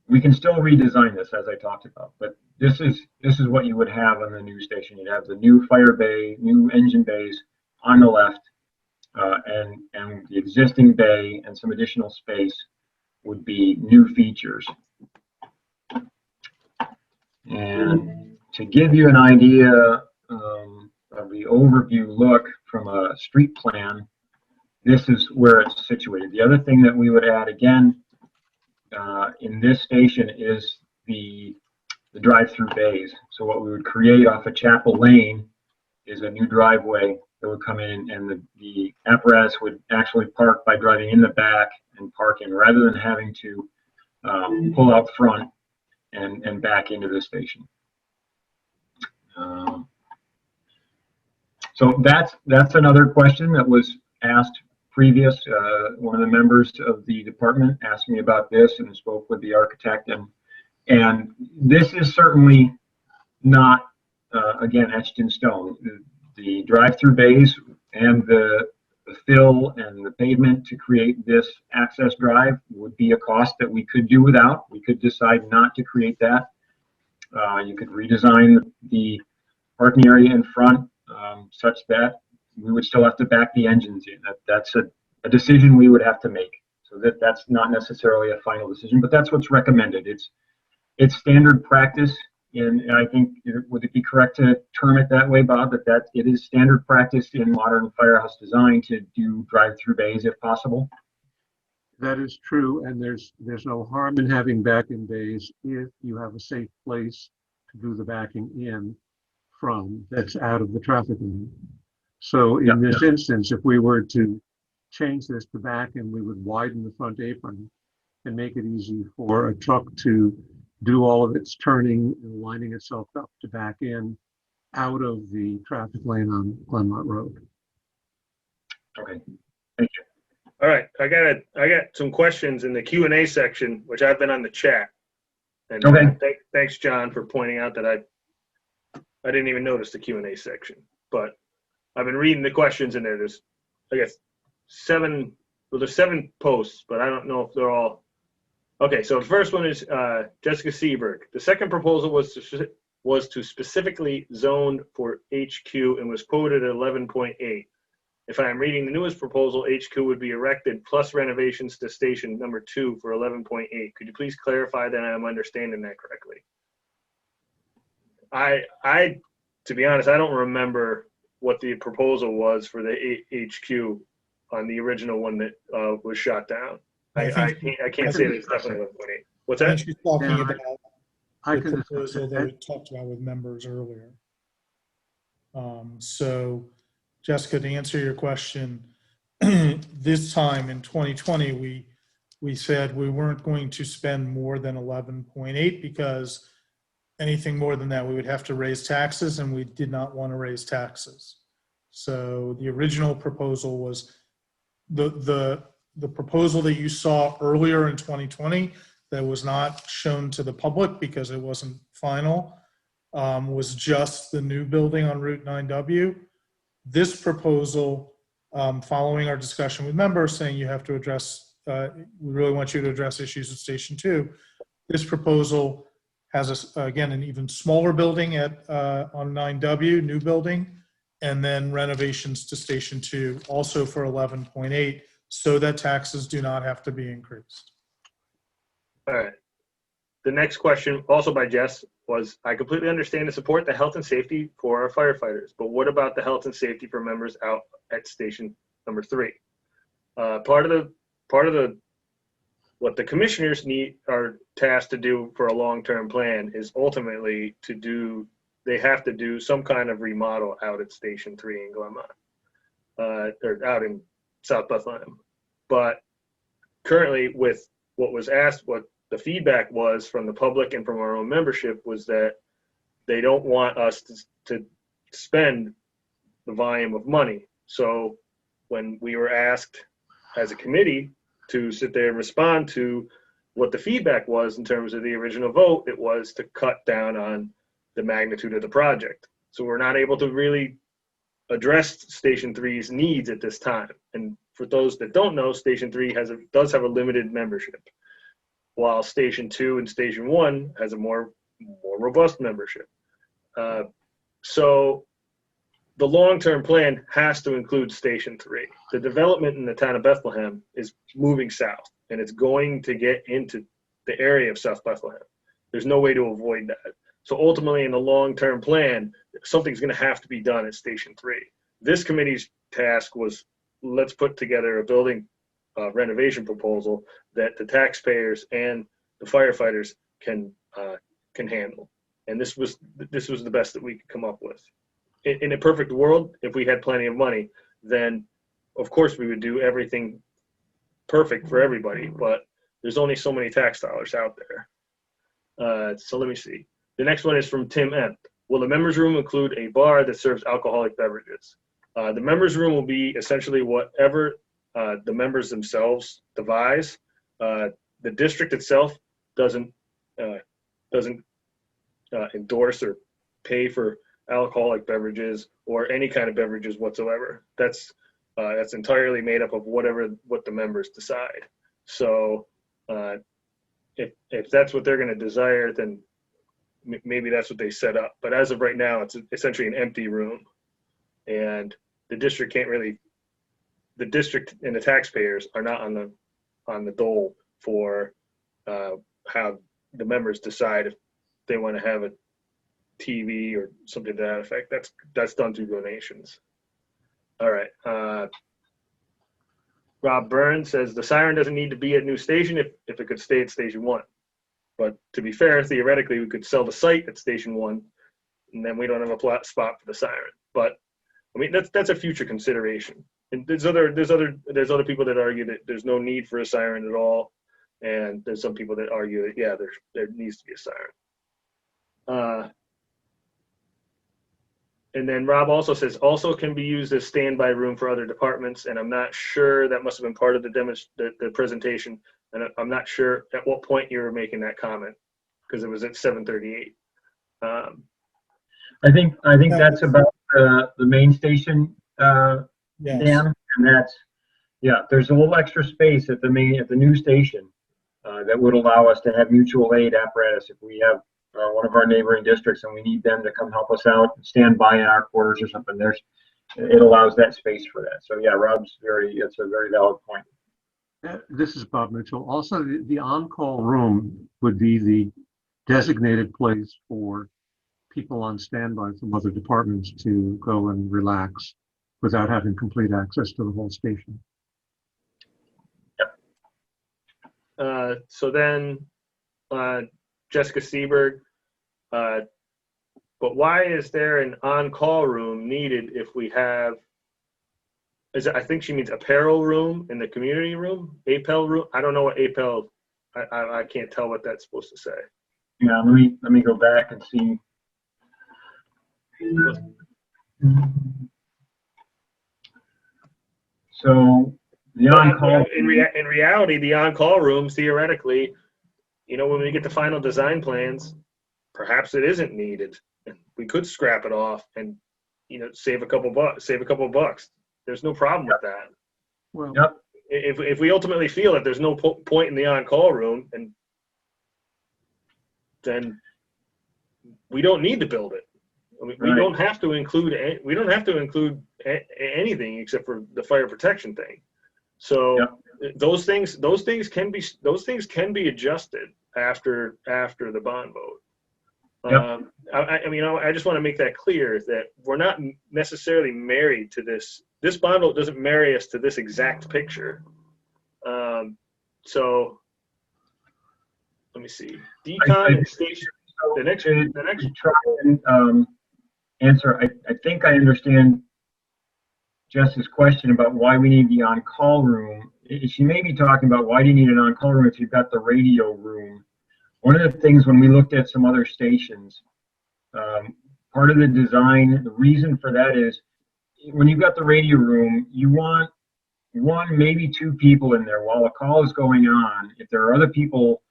we can still redesign this as I talked about, but this is what you would have on the new station. You'd have the new fire bay, new engine bays on the left, and the existing bay and some additional space would be new features. And to give you an idea of the overview look from a street plan, this is where it's situated. The other thing that we would add again in this station is the drive-through bays. So what we would create off of Chapel Lane is a new driveway that would come in, and the apparatus would actually park by driving in the back and parking rather than having to pull out front and back into the station. So that's another question that was asked previous. One of the members of the department asked me about this and spoke with the architect, and this is certainly not again etched in stone. The drive-through bays and the fill and the pavement to create this access drive would be a cost that we could do without. We could decide not to create that. You could redesign the parking area in front such that we would still have to back the engines in. That's a decision we would have to make. So that's not necessarily a final decision, but that's what's recommended. It's standard practice, and I think, would it be correct to term it that way, Bob, that it is standard practice in modern firehouse design to do drive-through bays if possible? That is true, and there's no harm in having back-in bays if you have a safe place to do the backing in from that's out of the traffic lane. So in this instance, if we were to change this to back-in, we would widen the front apron and make it easy for a truck to do all of its turning and lining itself up to back in out of the traffic lane on Glenmont Road. Okay, thank you. All right, I got some questions in the Q&A section, which I've been on the chat. And Okay. Thanks, John, for pointing out that I didn't even notice the Q&A section, but I've been reading the questions in there. There's, I guess, there's 7 posts, but I don't know if they're all. Okay, so the first one is Jessica Seberg. The second proposal was to specifically zone for HQ and was quoted at 11.8. If I am reading the newest proposal, HQ would be erected plus renovations to station number 2 for 11.8. Could you please clarify that I'm understanding that correctly? I, to be honest, I don't remember what the proposal was for the HQ on the original one that was shot down. I can't say that it's definitely 11.8. What's I that? think she's talking Yeah, about I the can discuss proposal it. that we talked about with members earlier. So Jessica, to answer your question, this time in 2020, we said we weren't going to spend more than 11.8 because anything more than that, we would have to raise taxes, and we did not want to raise taxes. So the original proposal was the proposal that you saw earlier in 2020 that was not shown to the public because it wasn't final, was just the new building on Route 9W. This proposal, following our discussion with members saying you have to address, we really want you to address issues at Station 2. This proposal has, again, an even smaller building on 9W, new building, and then renovations to Station 2, also for 11.8, so that taxes do not have to be increased. All right. The next question, also by Jess, was, I completely understand and support the health and safety for our firefighters, but what about the health and safety for members out at station number 3? Part of the What the commissioners are tasked to do for a long-term plan is ultimately they have to do some kind of remodel out at Station 3 in Glenmont, or out in South Bethlehem. But currently, with what was asked, what the feedback was from the public and from our own membership was that they don't want us to spend the volume of money. So when we were asked as a committee to sit there and respond to what the feedback was in terms of the original vote, it was to cut down on the magnitude of the project. So we're not able to really address Station 3's needs at this time. And for those that don't know, Station 3 does have a limited membership, while Station 2 and Station 1 has a more robust membership. So the long-term plan has to include Station 3. The development in the town of Bethlehem is moving south, and it's going to get into the area of South Bethlehem. There's no way to avoid that. So ultimately, in the long-term plan, something's going to have to be done at Station 3. This committee's task was, let's put together a building renovation proposal that the taxpayers and the firefighters can handle. And this was the best that we could come up with. In a perfect world, if we had plenty of money, then of course we would do everything perfect for everybody, but there's only so many tax dollars out there. So let me see. The next one is from Tim M. Will the members room include a bar that serves alcoholic beverages? The members room will be essentially whatever the members themselves devise. The district itself doesn't endorse or pay for alcoholic beverages or any kind of beverages whatsoever. That's entirely made up of what the members decide. So if that's what they're going to desire, then maybe that's what they set up. But as of right now, it's essentially an empty room, and the district and the taxpayers are not on the dole for how the members decide if they want to have a TV or something to that effect. That's done through donations. All right. Rob Burns says the siren doesn't need to be at New Station if it could stay at Station 1. But to be fair, theoretically, we could sell the site at Station 1, and then we don't have a spot for the siren. But I mean, that's a future consideration. And there's other people that argue that there's no need for a siren at all, and there's some people that argue that yeah, there needs to be a siren. And then Rob also says also can be used as standby room for other departments, and I'm not sure that must have been part of the presentation, and I'm not sure at what point you were making that comment because it was at 7:38. I think that's about the main station, Yes. Dan, and that's, yeah, there's a little extra space at the new station that would allow us to have mutual aid apparatus if we have one of our neighboring districts and we need them to come help us out and stand by in our quarters or something. It allows that space for that. So yeah, it's a very valid point. This is Bob Mitchell. Also, the on-call room would be the designated place for people on standby from other departments to go and relax without having complete access to the whole station. Yep. So then Jessica Seberg, but why is there an on-call room needed if we have, I think she means apparel room in the community room, APEL room. I don't know what APEL, I can't tell what that's supposed to say. Yeah, let me go back and see. So the on-call. In reality, the on-call rooms, theoretically, when we get the final design plans, perhaps it isn't needed. We could scrap it off and, save a couple bucks. There's no problem with that. Well, Yep. If we ultimately feel that there's no point in the on-call room, and then we don't need to build it. I mean, we don't have to include anything except for the fire protection thing. So Yep. those things can be adjusted after the bond vote. Yep. I just want to make that clear that we're not necessarily married to this. This bond vote doesn't marry us to this exact picture. So let me see. Decon and station. The next. To try and answer, I think I understand Jess's question about why we need the on-call room. She may be talking about why do you need an on-call room if you've got the radio room. One of the things when we looked at some other stations, part of the design, the reason for that is when you've got the radio room, you want one, maybe two people in there while a call is going on. If there are other people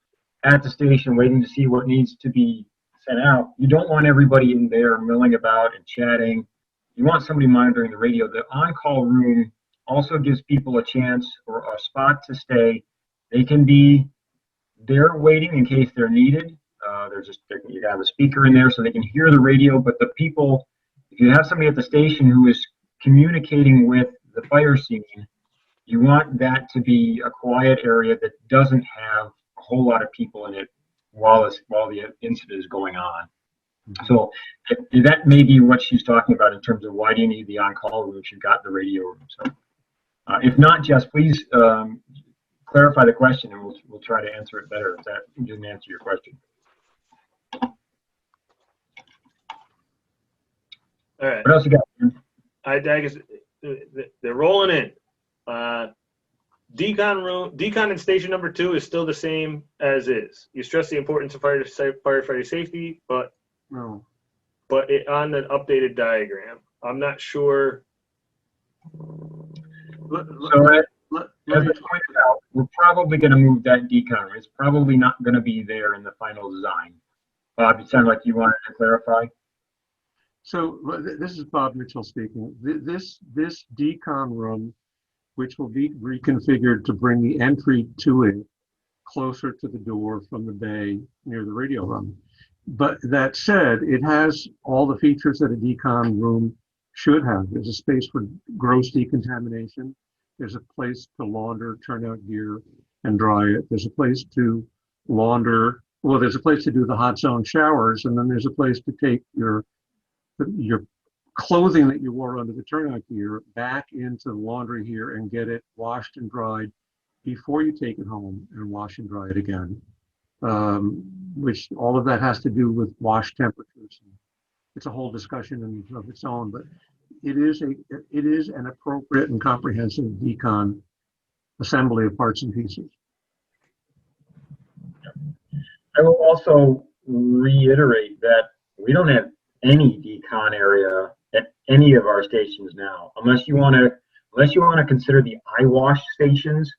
at the station waiting to see what needs to be sent out, you don't want everybody in there milling about and chatting. You want somebody monitoring the radio. The on-call room also gives people a chance or a spot to stay. They can be there waiting in case they're needed. You can have a speaker in there so they can hear the radio, but the people, if you have somebody at the station who is communicating with the fire scene, you want that to be a quiet area that doesn't have a whole lot of people in it while the incident is going on. So that may be what she's talking about in terms of why do you need the on-call room if you've got the radio room. So if not, Jess, please clarify the question and we'll try to answer it better if that didn't answer your question. All right. What else you got? I guess they're rolling in. Decon in station number 2 is still the same as is. You stress the importance of firefighter safety, but No. On the updated diagram, I'm not sure. Let As me I pointed out, we're probably going to move that decon. It's probably not going to be there in the final design. Bob, it sounded like you wanted to clarify. So this is Bob Mitchell speaking. This decon room, which will be reconfigured to bring the entry to it closer to the door from the bay near the radio room. But that said, it has all the features that a decon room should have. There's a space for gross decontamination. There's a place to launder turnout gear and dry it. There's a place to launder, well, there's a place to do the hot zone showers, and then there's a place to take your clothing that you wore under the turnout gear back into the laundry here and get it washed and dried before you take it home and wash and dry it again. Which all of that has to do with wash temperatures. It's a whole discussion of its own, but it is an appropriate and comprehensive decon assembly of parts and pieces. I will also reiterate that we don't have any decon area at any of our stations now, unless you want to consider the eye wash stations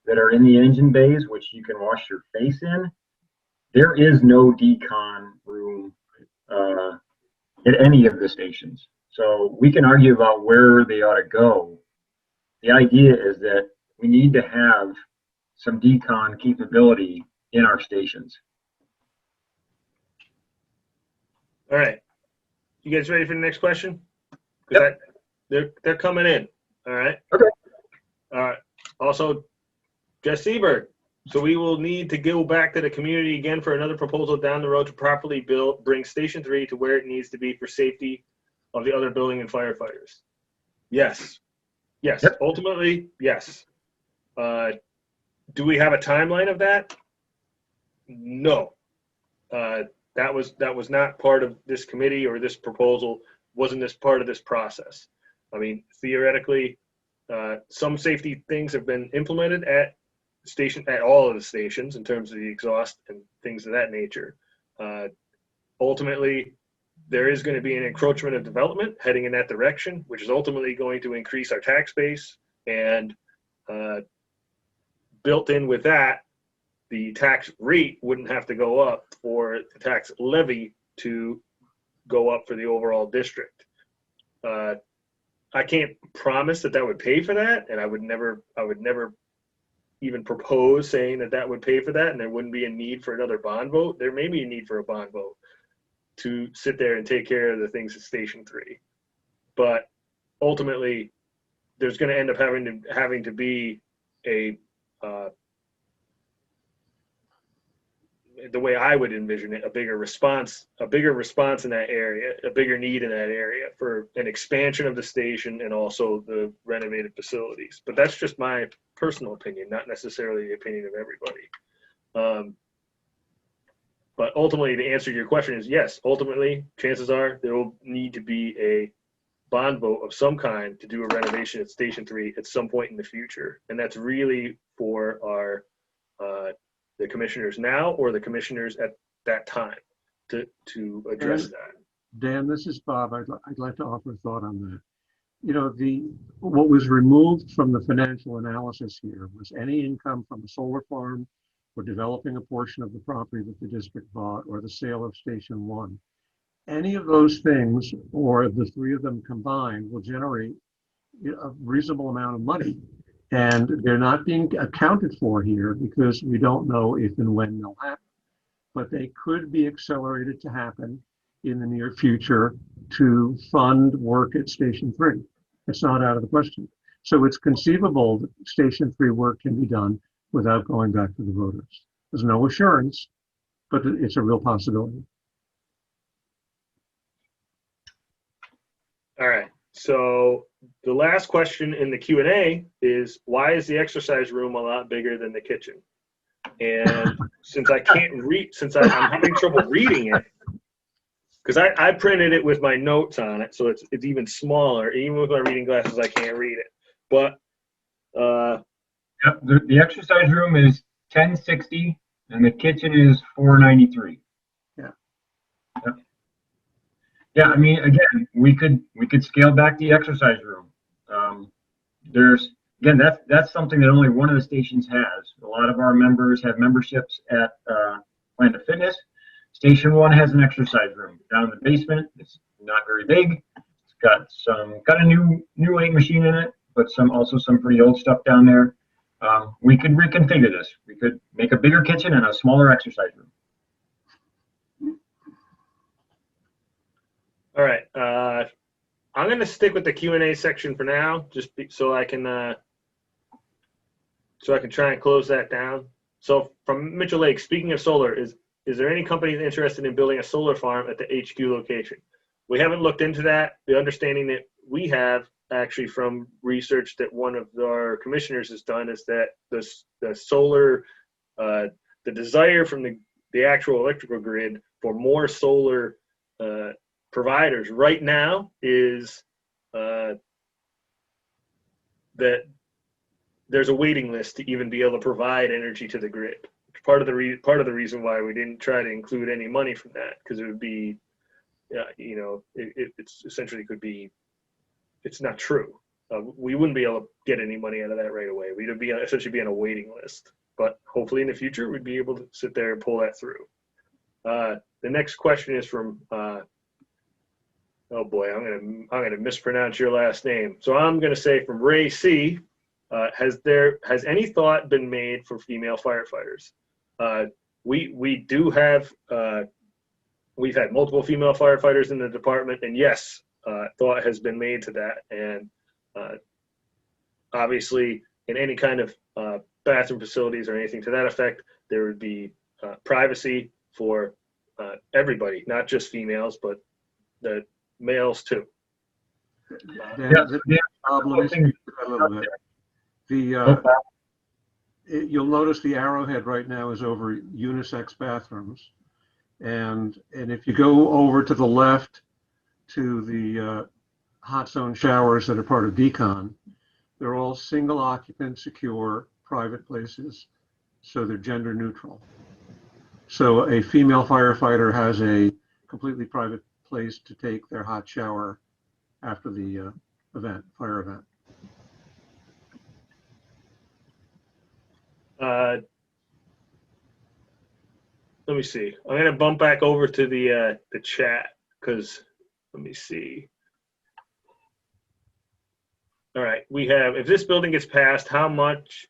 that are in the engine bays, which you can wash your face in. There is no decon room at any of the stations. So we can argue about where they ought to go. The idea is that we need to have some decon capability in our stations. All right. You guys ready for the next question? Yep. They're coming in. All right. Okay. All right. Also, Jess Seberg. So we will need to go back to the community again for another proposal down the road to properly bring Station 3 to where it needs to be for safety of the other building and firefighters. Yes. Yes. Yep. Ultimately, yes. Do we have a timeline of that? No. That was not part of this committee or this proposal. Wasn't this part of this process? I mean, theoretically, some safety things have been implemented at all of the stations in terms of the exhaust and things of that nature. Ultimately, there is going to be an encroachment of development heading in that direction, which is ultimately going to increase our tax base, and built in with that, the tax rate wouldn't have to go up for the tax levy to go up for the overall district. I can't promise that would pay for that, and I would never even propose saying that would pay for that, and there wouldn't be a need for another bond vote. There may be a need for a bond vote to sit there and take care of the things at Station 3. But ultimately, there's going to end up having to be a the way I would envision it, a bigger response in that area, a bigger need in that area for an expansion of the station and also the renovated facilities. But that's just my personal opinion, not necessarily the opinion of everybody. But ultimately, the answer to your question is yes. Ultimately, chances are there will need to be a bond vote of some kind to do a renovation at Station 3 at some point in the future. And that's really for our the commissioners now or the commissioners at that time to address that. Dan, this is Bob. I'd like to offer a thought on that. You know, what was removed from the financial analysis here was any income from a solar farm or developing a portion of the property that the district bought or the sale of Station 1. Any of those things, or the three of them combined, will generate a reasonable amount of money. And they're not being accounted for here because we don't know if and when they'll happen. But they could be accelerated to happen in the near future to fund work at Station 3. It's not out of the question. So it's conceivable that Station 3 work can be done without going back to the voters. There's no assurance, but it's a real possibility. All right. So the last question in the Q&A is, why is the exercise room a lot bigger than the kitchen? And since I can't read, since I'm having trouble reading it, because I printed it with my notes on it, so it's even smaller. Even with my reading glasses, I can't read it. But Yep, the exercise room is 1060 and the kitchen is 493. Yeah. Yep. Yeah, I mean, again, we could scale back the exercise room. There's, again, that's something that only one of the stations has. A lot of our members have memberships at Planet Fitness. Station 1 has an exercise room down in the basement. It's not very big. It's got a new weight machine in it, but also some pretty old stuff down there. We could reconfigure this. We could make a bigger kitchen and a smaller exercise room. all right, I'm going to stick with the Q&A section for now, just so I can try and close that down. So from Mitchell Lake, speaking of solar, is there any companies interested in building a solar farm at the HQ location? We haven't looked into that. The understanding that we have actually from research that one of our commissioners has done is that the solar, the desire from the actual electrical grid for more solar providers right now is that there's a waiting list to even be able to provide energy to the grid. Part of the reason why we didn't try to include any money from that, because it would be, it's essentially it's not true. We wouldn't be able to get any money out of that right away. We'd essentially be on a waiting list. But hopefully in the future we'd be able to sit there and pull that through. The next question is from oh boy, I'm gonna mispronounce your last name. So I'm gonna say from Ray C. Has any thought been made for female firefighters? We do have we've had multiple female firefighters in the department, and yes, thought has been made to that. And obviously, in any kind of bathroom facilities or anything to that effect, there would be privacy for everybody, not just females, but the males too. You'll notice the arrowhead right now is over unisex bathrooms. And if you go over to the left to the hot zone showers that are part of decon, they're all single occupant, secure, private places. So they're gender neutral. So a female firefighter has a completely private place to take their hot shower after the fire event. Let me see. I'm going to bump back over to the chat because let me see. All right, we have, if this building gets passed, how much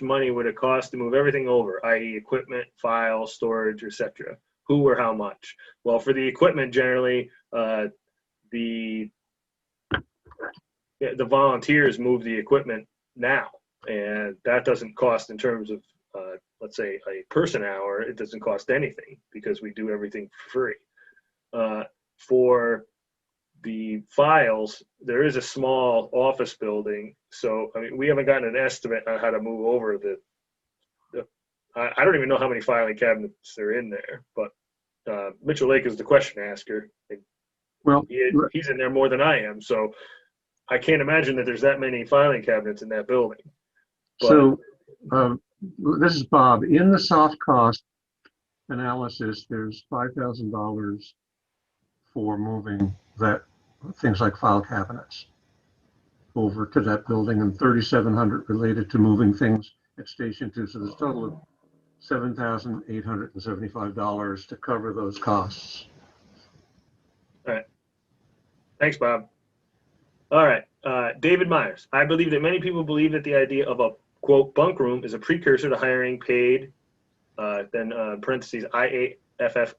money would it cost to move everything over, i.e. equipment, files, storage, etc.? Who or how much? Well, for the equipment, generally, the volunteers move the equipment now, and that doesn't cost in terms of, let's say, a person hour. It doesn't cost anything because we do everything for free. For the files, there is a small office building, so I mean we haven't gotten an estimate on how to move over the I don't even know how many filing cabinets are in there, but Mitchell Lake is the question asker. Well, He's in there more than I am, so I can't imagine that there's that many filing cabinets in that building. But, so this is Bob. In the soft cost analysis, there's $5,000 for moving that things like file cabinets over to that building, and $3,700 related to moving things at Station 2. So there's a total of $7,875 to cover those costs. all right. Thanks, Bob. All right. David Myers. I believe that many people believe that the idea of a, quote, bunk room is a precursor to hiring paid, then parentheses, IAFF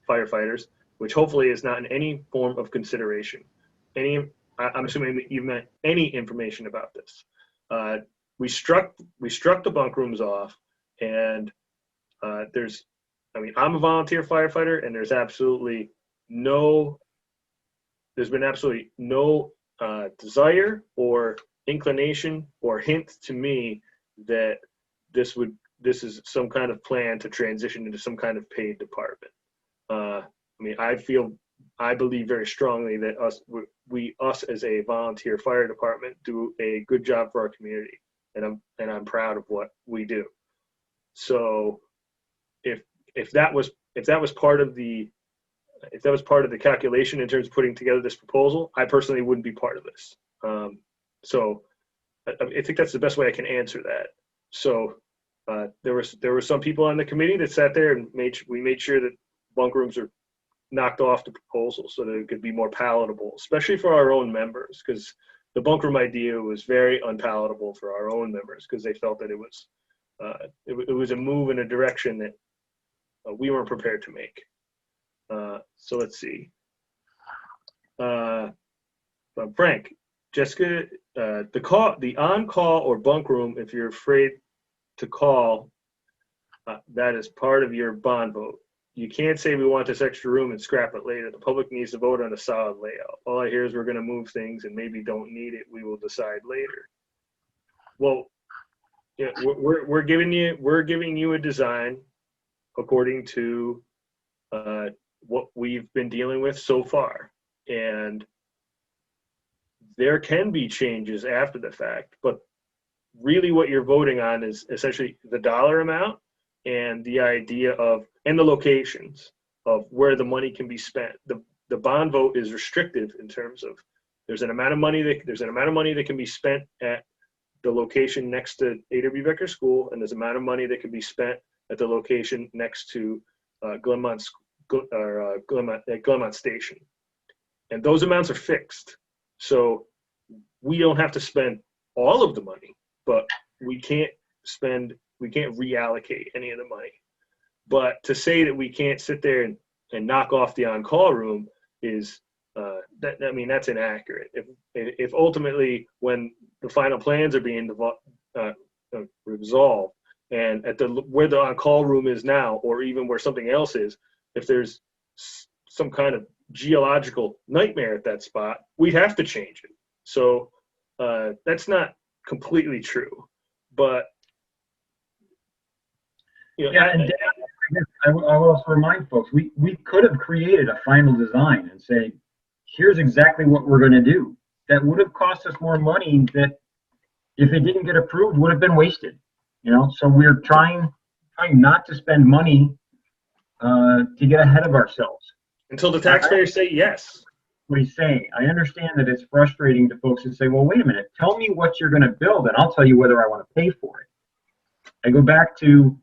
firefighters, which hopefully is not in any form of consideration. I'm assuming that you meant any information about this. We struck the bunk rooms off, and I'm a volunteer firefighter, and there's been absolutely no desire or inclination or hint to me that this is some kind of plan to transition into some kind of paid department. I believe very strongly that us as a volunteer fire department do a good job for our community, and I'm proud of what we do. So if that was part of the calculation in terms of putting together this proposal, I personally wouldn't be part of this. So I think that's the best way I can answer that. So there were some people on the committee that sat there and we made sure that bunk rooms are knocked off the proposal so that it could be more palatable, especially for our own members, because the bunk room idea was very unpalatable for our own members because they felt that it was a move in a direction that we weren't prepared to make. So let's see. Frank, Jessica, the on-call or bunk room, if you're afraid to call, that is part of your bond vote. You can't say we want this extra room and scrap it later. The public needs to vote on a solid layout. All I hear is we're going to move things and maybe don't need it. We will decide later. Well, yeah, we're giving you a design according to what we've been dealing with so far, and there can be changes after the fact, but really what you're voting on is essentially the dollar amount and the idea of, and the locations of where the money can be spent. The bond vote is restrictive in terms of there's an amount of money that can be spent at the location next to A.W. Becker School, and there's an amount of money that can be spent at the location next to Glenmont Station, and those amounts are fixed. So we don't have to spend all of the money, but we can't reallocate any of the money. But to say that we can't sit there and knock off the on-call room is that's inaccurate. If ultimately when the final plans are being resolved, and at where the on-call room is now, or even where something else is, if there's some kind of geological nightmare at that spot, we'd have to change it. So that's not completely true, but yeah, and I will also remind folks, we could have created a final design and say, here's exactly what we're going to do. That would have cost us more money that, if it didn't get approved, would have been wasted. So we're trying not to spend money to get ahead of ourselves. Until the taxpayers say yes. What he's saying, I understand that it's frustrating to folks who say, well, wait a minute, tell me what you're going to build and I'll tell you whether I want to pay for it. I go back to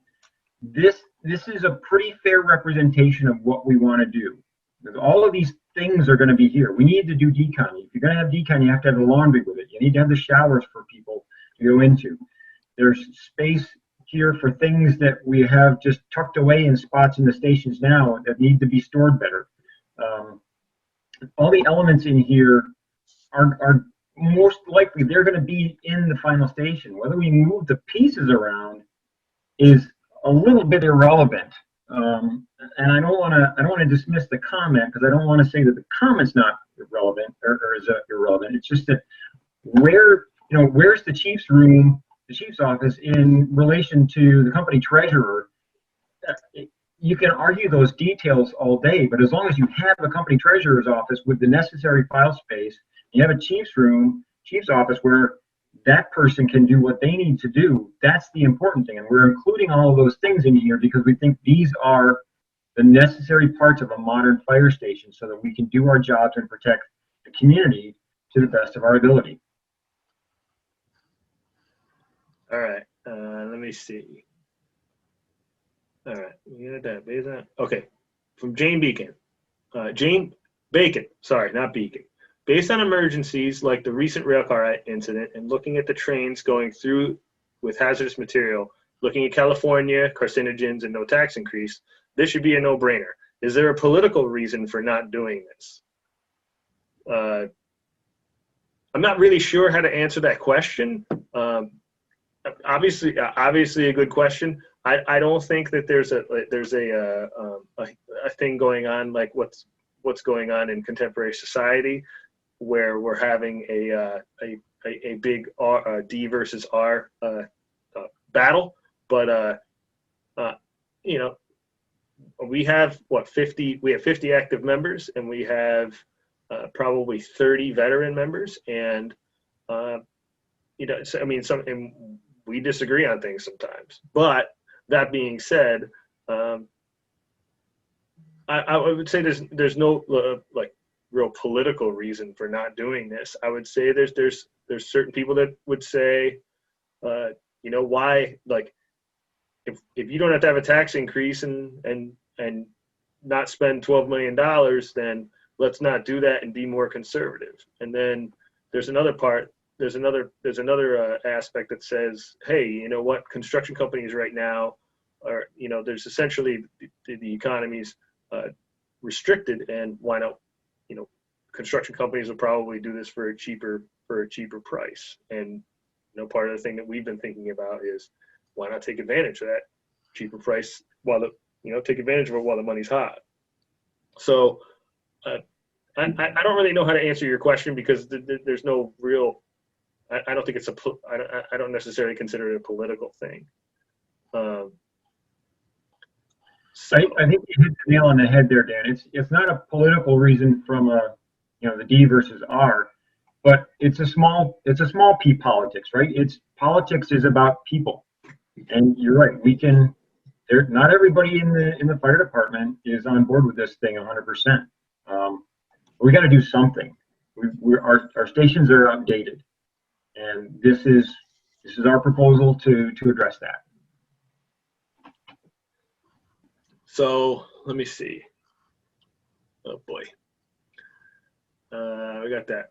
this is a pretty fair representation of what we want to do. Because all of these things are going to be here. We need to do decon. If you're going to have decon, you have to have the laundry with it. You need to have the showers for people to go into. There's space here for things that we have just tucked away in spots in the stations now that need to be stored better. All the elements in here are most likely they're going to be in the final station. Whether we move the pieces around is a little bit irrelevant. And I don't want to dismiss the comment, because I don't want to say that the comment's not irrelevant or is irrelevant. It's just that where's the chief's room the chief's office in relation to the company treasurer. You can argue those details all day, but as long as you have a company treasurer's office with the necessary file space, you have a chief's office where that person can do what they need to do. That's the important thing. And we're including all of those things in here because we think these are the necessary parts of a modern fire station so that we can do our jobs and protect the community to the best of our ability. All right, let me see. All right, we got that. Beza. Okay, from Jane Beacon. Jane Bacon, sorry, not Beacon. Based on emergencies like the recent railcar incident and looking at the trains going through with hazardous material, looking at California, carcinogens, and no tax increase, this should be a no-brainer. Is there a political reason for not doing this? I'm not really sure how to answer that question. Obviously a good question. I don't think that there's a thing going on like what's going on in contemporary society, where we're having a big D versus R battle. But you know, we have 50 active members, and we have probably 30 veteran members, and you know, so, I mean, and we disagree on things sometimes. But that being said, I would say there's no like real political reason for not doing this. I would say there's certain people that would say, you know, why, like, if you don't have to have a tax increase and not spend $12 million, then let's not do that and be more conservative. And then there's another aspect that says, hey, you know what, construction companies right now are, you know, there's essentially the economy's restricted, and why not, you know, construction companies will probably do this for a cheaper price. And, you know, part of the thing that we've been thinking about is, why not take advantage of that cheaper price take advantage of it while the money's hot. So I don't really know how to answer your question, because there's no real, I don't think it's I don't necessarily consider it a political thing. I think you hit the nail on the head there, Dan. It's not a political reason from the D versus R, but it's a small p politics, right? Politics is about people, and you're right. Not everybody in the fire department is on board with this thing 100%. We got to do something. Our stations are outdated, and this is our proposal to address that. So let me see. Oh boy, we got that.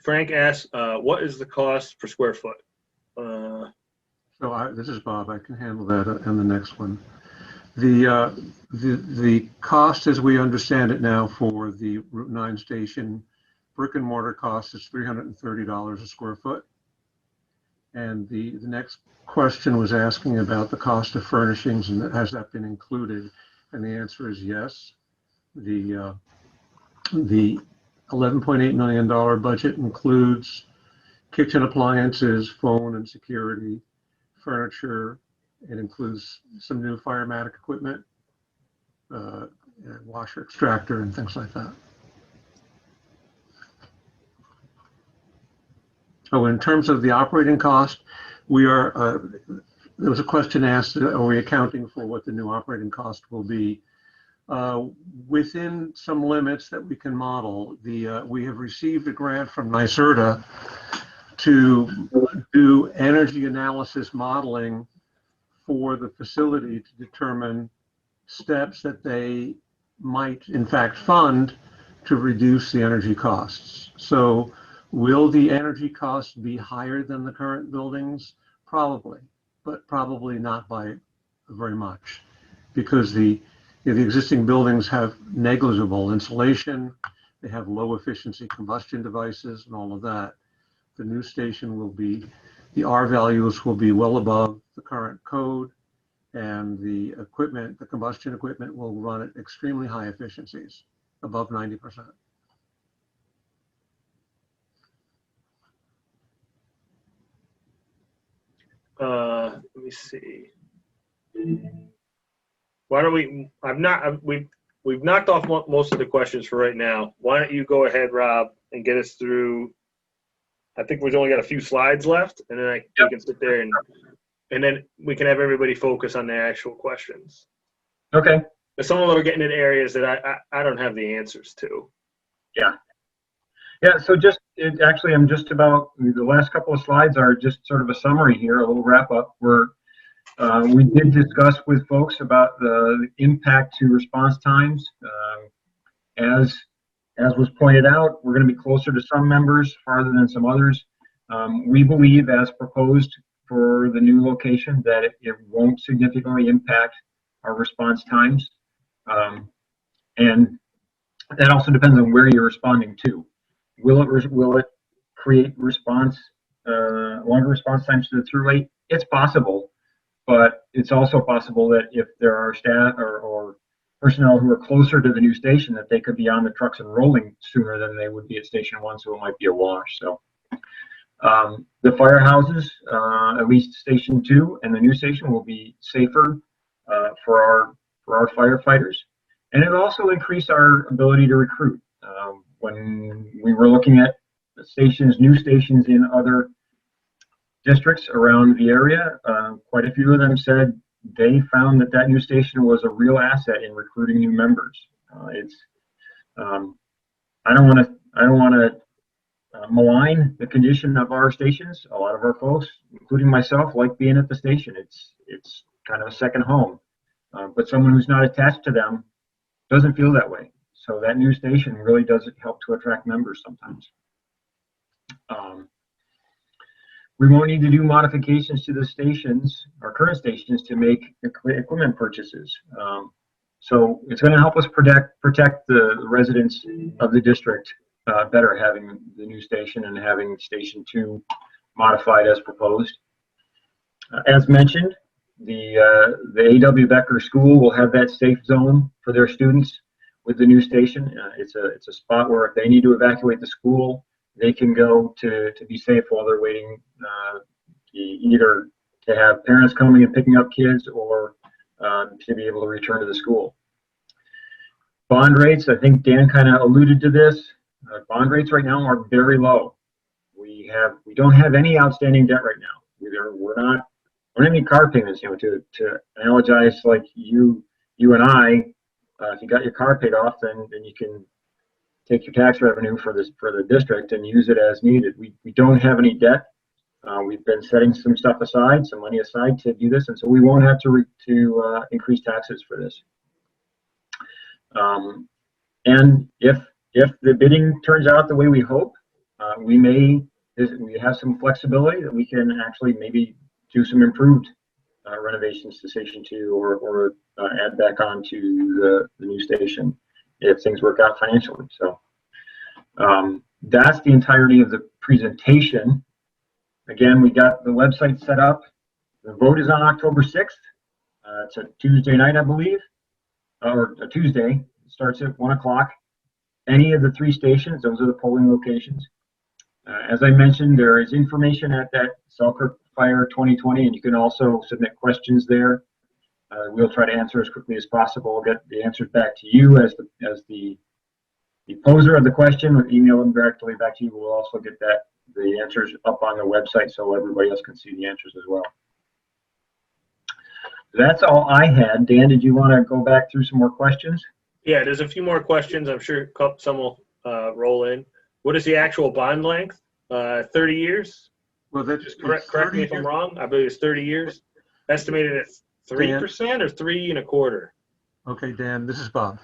Frank asks, what is the cost per square foot? This is Bob. I can handle that in the next one. The cost, as we understand it now, for the Route 9 station brick and mortar cost is $330 a square foot. And the next question was asking about the cost of furnishings, and has that been included? And the answer is yes. The $11.8 million budget includes kitchen appliances, phone and security, furniture. It includes some new firematic equipment, washer extractor, and things like that. Oh, in terms of the operating cost, there was a question asked, are we accounting for what the new operating cost will be? Within some limits that we can model, we have received a grant from NYSERDA to do energy analysis modeling for the facility to determine steps that they might in fact fund to reduce the energy costs. So will the energy costs be higher than the current buildings? Probably, but probably not by very much, because the existing buildings have negligible insulation, they have low efficiency combustion devices and all of that. The new station will be, the R values will be well above the current code, and the equipment, the combustion equipment, will run at extremely high efficiencies, above 90%. Let me see. Why don't we, we've knocked off most of the questions for right now. Why don't you go ahead, Rob, and get us through, I think we've only got a few slides left, and then we can sit there and then we can have everybody focus on their actual questions. Okay. But some of them are getting in areas that I don't have the answers to. Yeah. Yeah. So actually, I'm just about, the last couple of slides are just sort of a summary here, a little wrap up. We did discuss with folks about the impact to response times. As was pointed out, we're going to be closer to some members, farther than some others. We believe, as proposed for the new location, that it won't significantly impact our response times. And that also depends on where you're responding to. Will it create longer response times to the through rate? It's possible, but it's also possible that if there are staff or personnel who are closer to the new station, that they could be on the trucks and rolling sooner than they would be at Station 1, so it might be a wash. So the firehouses, at least Station 2 and the new station, will be safer for our firefighters, and it also increase our ability to recruit. When we were looking at new stations in other districts around the area, quite a few of them said they found that new station was a real asset in recruiting new members. I don't want to malign the condition of our stations. A lot of our folks, including myself, like being at the station. It's kind of a second home. But someone who's not attached to them doesn't feel that way. So that new station really does help to attract members sometimes. We won't need to do modifications to the stations, our current stations, to make equipment purchases. So it's going to help us protect the residents of the district better, having the new station and having Station 2 modified as proposed. As mentioned, the A.W. Becker School will have that safe zone for their students with the new station. It's a spot where if they need to evacuate the school, they can go to be safe while they're waiting, either to have parents coming and picking up kids or to be able to return to the school. Bond rates, I think Dan kind of alluded to this. Bond rates right now are very low. We don't have any outstanding debt right now. We don't have any car payments. To analogize, like you and I, if you got your car paid off, then you can take your tax revenue for the district and use it as needed. We don't have any debt. We've been setting some money aside to do this, and so we won't have to increase taxes for this. And if the bidding turns out the way we hope, we have some flexibility that we can actually maybe do some improved renovations to Station 2 or add back on to the new station if things work out financially. So that's the entirety of the presentation. Again, we got the website set up. The vote is on October 6th. It's a Tuesday night, I believe, or a Tuesday. It starts at 1 o'clock. Any of the 3 stations, those are the polling locations. As I mentioned, there is information at that Selkirk Fire 2020, and you can also submit questions there. We'll try to answer as quickly as possible. Get the answers back to you as the poser of the question. We'll email them directly back to you. We'll also get the answers up on the website so everybody else can see the answers as well. That's all I had. Dan, did you want to go back through some more questions? Yeah, there's a few more questions. I'm sure some will roll in. What is the actual bond length? 30 years? Well, that's Just correct me if I'm wrong. I believe it's 30 years. Estimated at 3% or 3 1/4? Okay, Dan, this is Bob.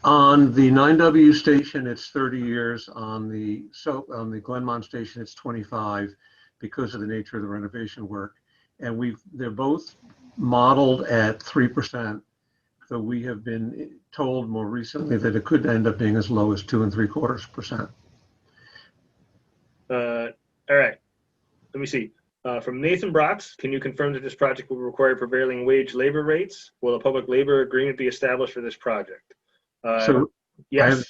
On the 9W station, it's 30 years. On the Glenmont station, it's 25 because of the nature of the renovation work. And they're both modeled at 3%. So we have been told more recently that it could end up being as low as 2 3/4%. All right. Let me see. From Nathan Brox, can you confirm that this project will require prevailing wage labor rates? Will a public labor agreement be established for this project? So yes.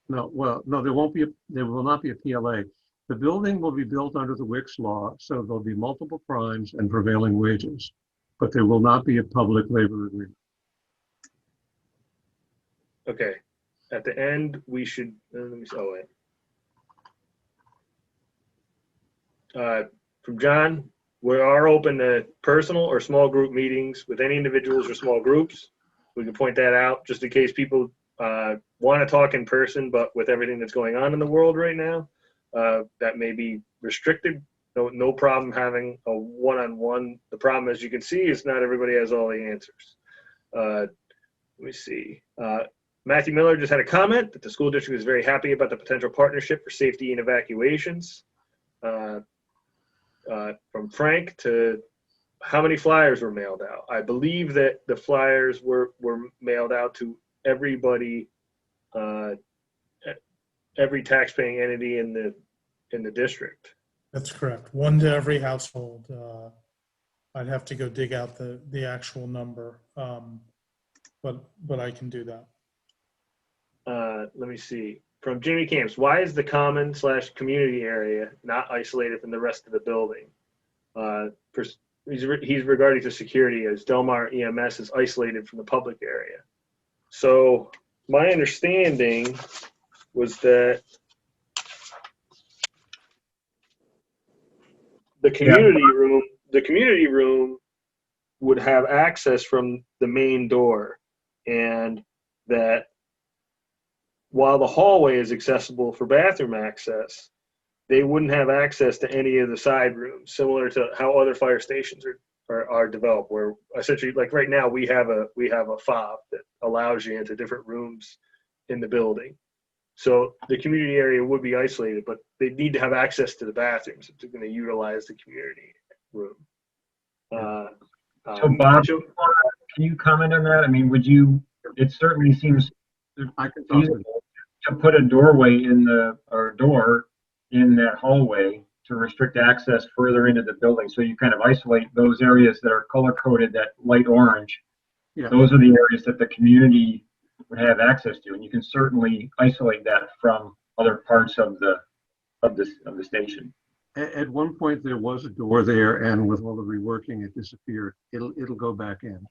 no, there will not be a PLA. The building will be built under the Wicks law, so there'll be multiple crimes and prevailing wages, but there will not be a public labor agreement. Okay. At the end, we should, let me, oh wait. From John, we are open to personal or small group meetings with any individuals or small groups. We can point that out just in case people want to talk in person, but with everything that's going on in the world right now, that may be restricted. No problem having a one-on-one. The problem, as you can see, is not everybody has all the answers. Let me see. Matthew Miller just had a comment that the school district is very happy about the potential partnership for safety and evacuations. From Frank to how many flyers were mailed out. I believe that the flyers were mailed out to everybody, every taxpaying entity in the district. That's correct. One to every household. I'd have to go dig out the actual number, but I can do that. Let me see. From Jimmy Camps, why is the common/community area not isolated from the rest of the building? He's regarding to security, as Delmar EMS is isolated from the public area. So my understanding was that the community room would have access from the main door, and that while the hallway is accessible for bathroom access, they wouldn't have access to any of the side rooms, similar to how other fire stations are developed, where essentially, like right now, we have a fob that allows you into different rooms in the building. So the community area would be isolated, but they need to have access to the bathrooms if they're going to utilize the community room. So Bob, can you comment on that? I mean, it certainly seems I can talk feasible to put a doorway door in that hallway to restrict access further into the building. So you kind of isolate those areas that are color coded, that light orange. Yeah. Those are the areas that the community would have access to, and you can certainly isolate that from other parts of the station. At one point, there was a door there, and with all the reworking, it disappeared. It'll go back in.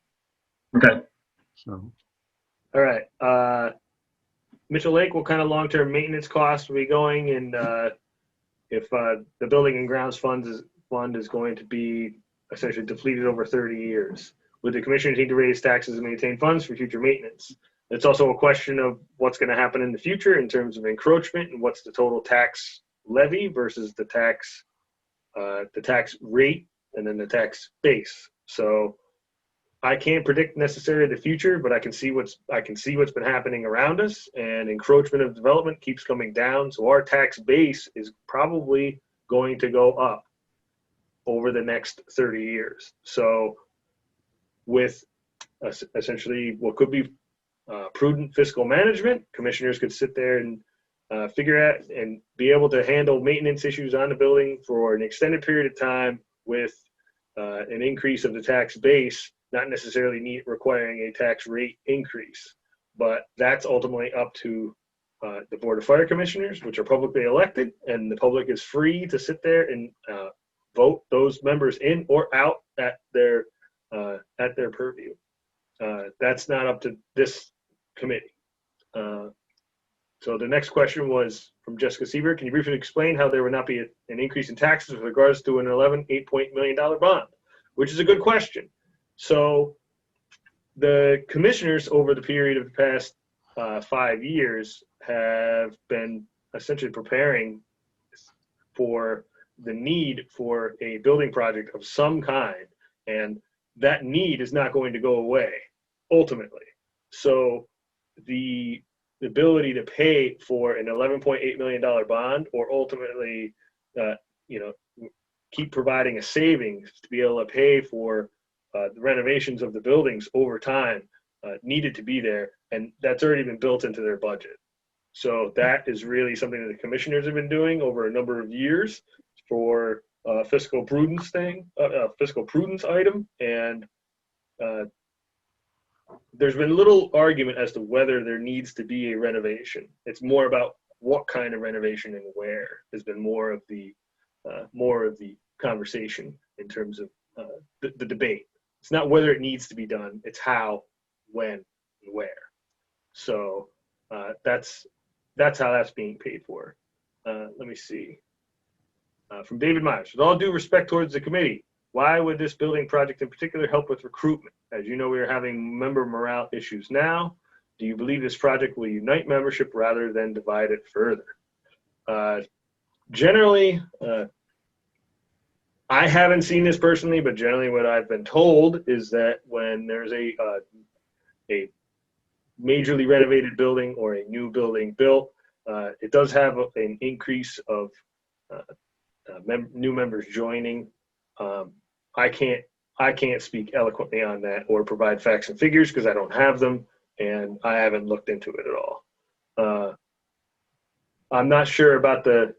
Okay. So. All right. Mitchell Lake, what kind of long-term maintenance costs are we going? And if the building and grounds fund is going to be essentially depleted over 30 years, would the commissioners need to raise taxes and maintain funds for future maintenance? It's also a question of what's going to happen in the future in terms of encroachment and what's the total tax levy versus the tax rate and then the tax base. So I can't predict necessarily the future, but I can see what's been happening around us, and encroachment of development keeps coming down. So our tax base is probably going to go up over the next 30 years. So with essentially what could be prudent fiscal management, commissioners could sit there and figure out and be able to handle maintenance issues on the building for an extended period of time with an increase of the tax base, not necessarily requiring a tax rate increase. But that's ultimately up to the Board of Fire Commissioners, which are publicly elected, and the public is free to sit there and vote those members in or out at their purview. That's not up to this committee. So the next question was from Jessica Sieber. Can you briefly explain how there would not be an increase in taxes with regards to an $8 million bond? Which is a good question. So the commissioners over the period of the past 5 years have been essentially preparing for the need for a building project of some kind, and that need is not going to go away ultimately. So the ability to pay for an $11.8 million bond, or ultimately keep providing a savings to be able to pay for the renovations of the buildings over time, needed to be there, and that's already been built into their budget. So that is really something that the commissioners have been doing over a number of years for fiscal prudence item, and there's been little argument as to whether there needs to be a renovation. It's more about what kind of renovation and where has been more of the conversation in terms of the debate. It's not whether it needs to be done, it's how, when, and where. So that's how that's being paid for. Let me see. From David Myers, with all due respect towards the committee, why would this building project in particular help with recruitment? As you know, we are having member morale issues now. Do you believe this project will unite membership rather than divide it further? Generally, I haven't seen this personally, but generally what I've been told is that when there's a majorly renovated building or a new building built, it does have an increase of new members joining. I can't speak eloquently on that or provide facts and figures because I don't have them, and I haven't looked into it at all. I'm not sure about the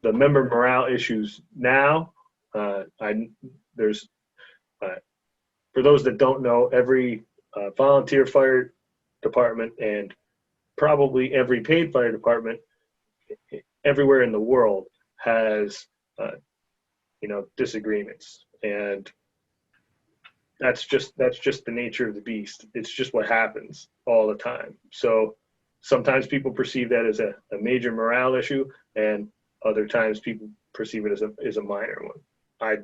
member morale issues now. For those that don't know, every volunteer fire department and probably every paid fire department everywhere in the world has disagreements, and that's just the nature of the beast. It's just what happens all the time. So sometimes people perceive that as a major morale issue, and other times people perceive it as a minor one. I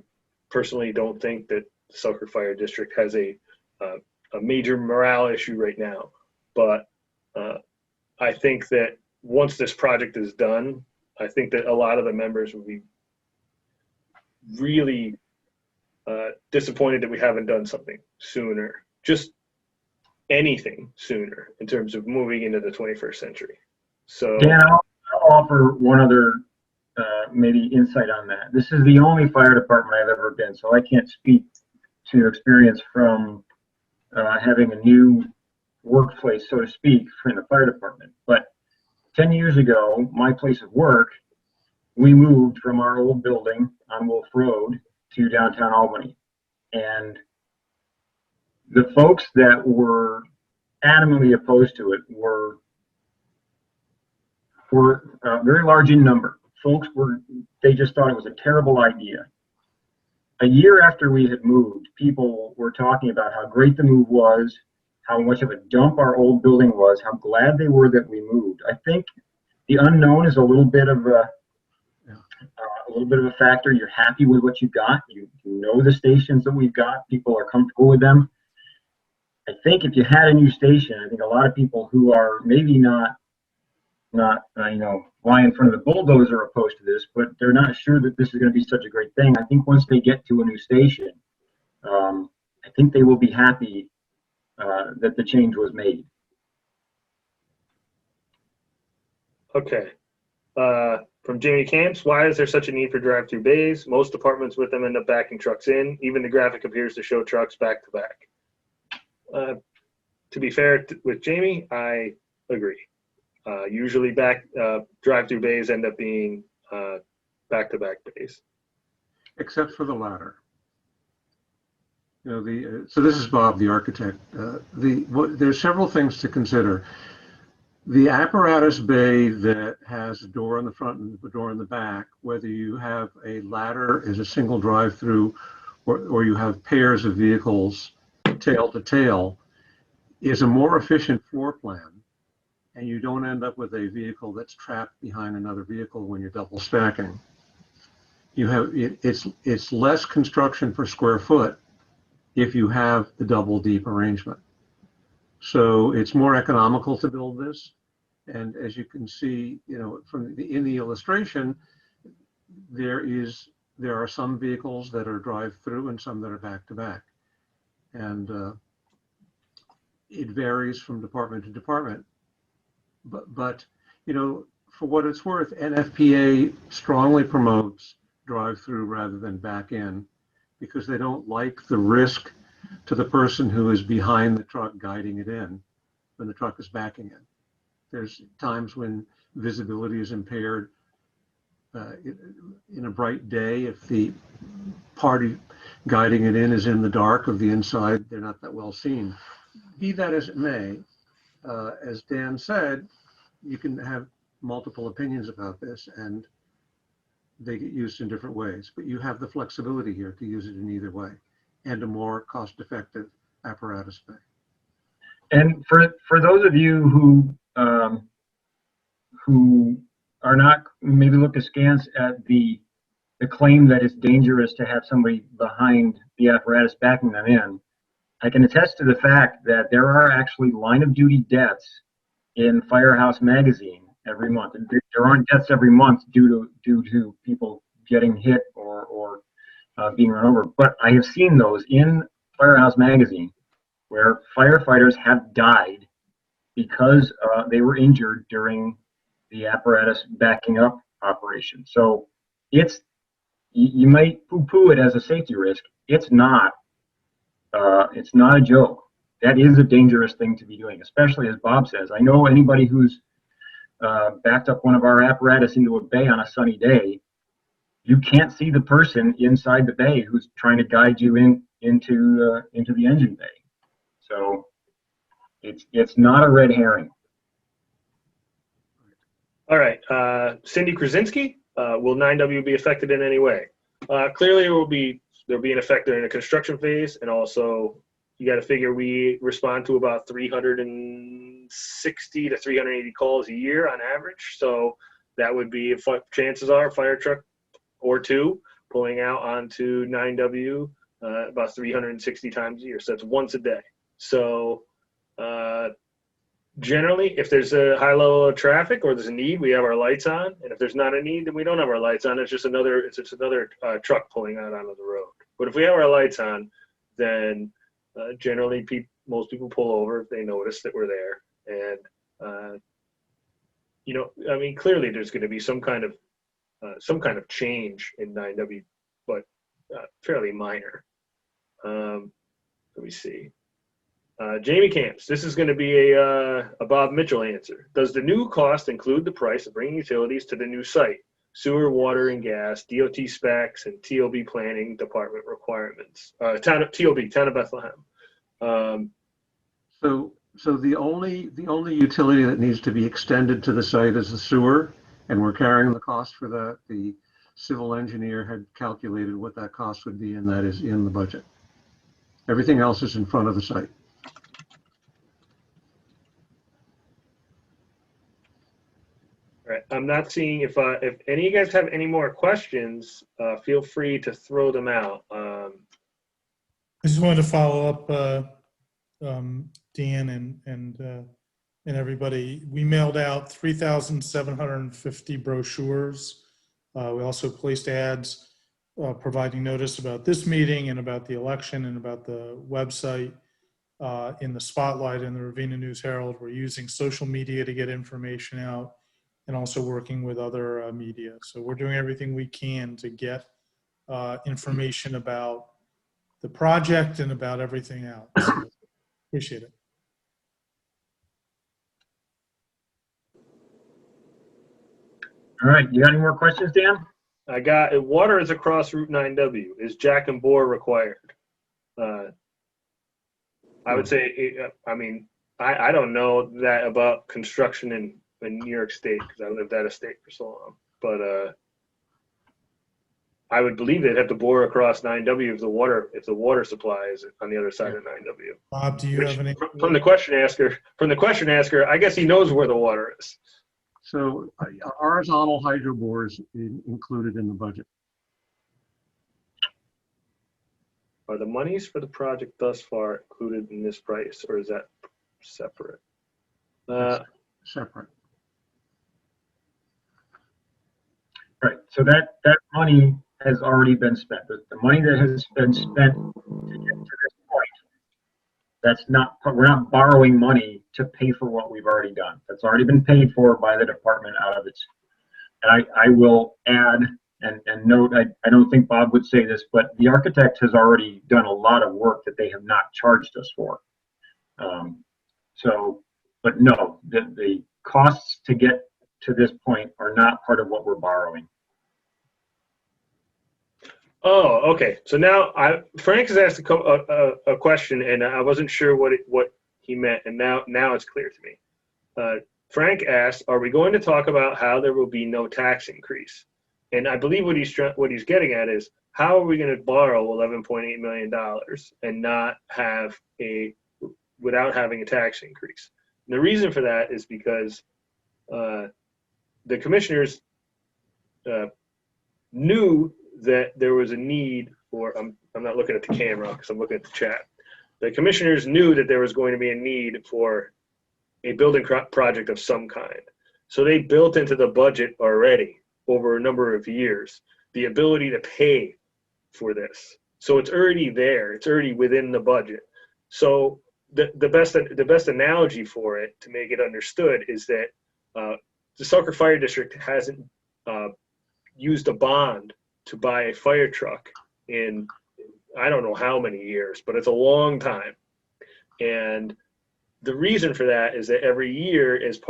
personally don't think that the Selkirk Fire District has a major morale issue right now, but I think that once this project is done, I think that a lot of the members will be really disappointed that we haven't done something sooner, just anything sooner in terms of moving into the 21st century. So Dan, I'll offer one other maybe insight on that. This is the only fire department I've ever been, so I can't speak to experience from having a new workplace, so to speak, in the fire department. But 10 years ago, my place of work, we moved from our old building on Wolf Road to downtown Albany. And the folks that were adamantly opposed to it were very large in number. Folks they just thought it was a terrible idea. A year after we had moved, people were talking about how great the move was, how much of a dump our old building was, how glad they were that we moved. I think the unknown is a little bit of a factor. You're happy with what you got. You know the stations that we've got. People are comfortable with them. I think if you had a new station, I think a lot of people who are maybe not lie in front of the bulldozer opposed to this, but they're not sure that this is going to be such a great thing. I think once they get to a new station, I think they will be happy that the change was made. okay. From Jamie Camps, why is there such a need for drive-through bays? Most departments with them end up backing trucks in. Even the graphic appears to show trucks back to back. To be fair with Jamie, I agree. Usually drive-through bays end up being back-to-back bays. Except for the latter. So this is Bob, the architect. There's several things to consider. The apparatus bay that has a door in the front and a door in the back, whether you have a ladder as a single drive-through or you have pairs of vehicles tail to tail, is a more efficient floor plan, and you don't end up with a vehicle that's trapped behind another vehicle when you're double stacking. It's less construction per square foot if you have the double deep arrangement. So it's more economical to build this. And as you can see, in the illustration, there are some vehicles that are drive-through and some that are back-to-back. And it varies from department to department. But for what it's worth, NFPA strongly promotes drive-through rather than back-in because they don't like the risk to the person who is behind the truck guiding it in when the truck is backing in. There's times when visibility is impaired. In a bright day, if the party guiding it in is in the dark of the inside, they're not that well seen. Be that as it may, as Dan said, you can have multiple opinions about this and they get used in different ways, but you have the flexibility here to use it in either way and a more cost-effective apparatus bay. And for those of you who are not, maybe look askance at the claim that it's dangerous to have somebody behind the apparatus backing them in, I can attest to the fact that there are actually line of duty deaths in Firehouse magazine every month. And there aren't deaths every month due to people getting hit or being run over. But I have seen those in Firehouse magazine where firefighters have died because they were injured during the apparatus backing up operation. So you might poo-poo it as a safety risk. It's not a joke. That is a dangerous thing to be doing, especially as Bob says. I know anybody who's backed up one of our apparatus into a bay on a sunny day, you can't see the person inside the bay who's trying to guide you into the engine bay. So it's not a red herring. All right, Cindy Krasinski, will 9W be affected in any way? Clearly, there'll be an effect during the construction phase, and also you got to figure we respond to about 360 to 380 calls a year on average. So that would be, if chances are, a fire truck or two pulling out onto 9W about 360 times a year. So that's once a day. So generally, if there's a high level of traffic or there's a need, we have our lights on. And if there's not a need, then we don't have our lights on. It's just another truck pulling out onto the road. But if we have our lights on, then generally most people pull over if they notice that we're there. And I mean, clearly there's going to be some kind of change in 9W, but fairly minor. Let me see. Jamie Camps, this is going to be a Bob Mitchell answer. Does the new cost include the price of bringing utilities to the new site? Sewer, water, and gas, DOT specs, and TOB planning department requirements. Town of Bethlehem. So the only utility that needs to be extended to the site is the sewer, and we're carrying the cost for that. The civil engineer had calculated what that cost would be, and that is in the budget. Everything else is in front of the site. All right, I'm not seeing if any of you guys have any more questions, feel free to throw them out. I just wanted to follow up, Dan and everybody. We mailed out 3,750 brochures. We also placed ads providing notice about this meeting and about the election and about the website in the Spotlight and the Ravenna News Herald. We're using social media to get information out and also working with other media. So we're doing everything we can to get information about the project and about everything else. So appreciate it. All right, you got any more questions, Dan? I got water is across Route 9W. Is jack and bore required? I would say, I mean, I don't know that about construction in New York State because I lived out of state for so long, but I would believe they'd have to bore across 9W if the water supply is on the other side of 9W. Bob, do you have any? From the question asker, I guess he knows where the water is. So horizontal hydro bores included in the budget. Are the monies for the project thus far included in this price, or is that separate? Separate. Right. So that money has already been spent. The money that has been spent to get to this point, we're not borrowing money to pay for what we've already done. That's already been paid for by the department out of its. And I will add and note, I don't think Bob would say this, but the architect has already done a lot of work that they have not charged us for. But no, the costs to get to this point are not part of what we're borrowing. Oh, okay. So now Frank has asked a question, and I wasn't sure what he meant, and now it's clear to me. Frank asked, are we going to talk about how there will be no tax increase? And I believe what he's getting at is, how are we going to borrow $11.8 million and not have without having a tax increase? And the reason for that is because the commissioners knew that there was a need for, I'm not looking at the camera because I'm looking at the chat. The commissioners knew that there was going to be a need for a building project of some kind. So they built into the budget already over a number of years the ability to pay for this. So it's already there. It's already within the budget. So the best analogy for it to make it understood is that the Selkirk Fire District hasn't used a bond to buy a fire truck in I don't know how many years, but it's a long time. And the reason for that is that every year is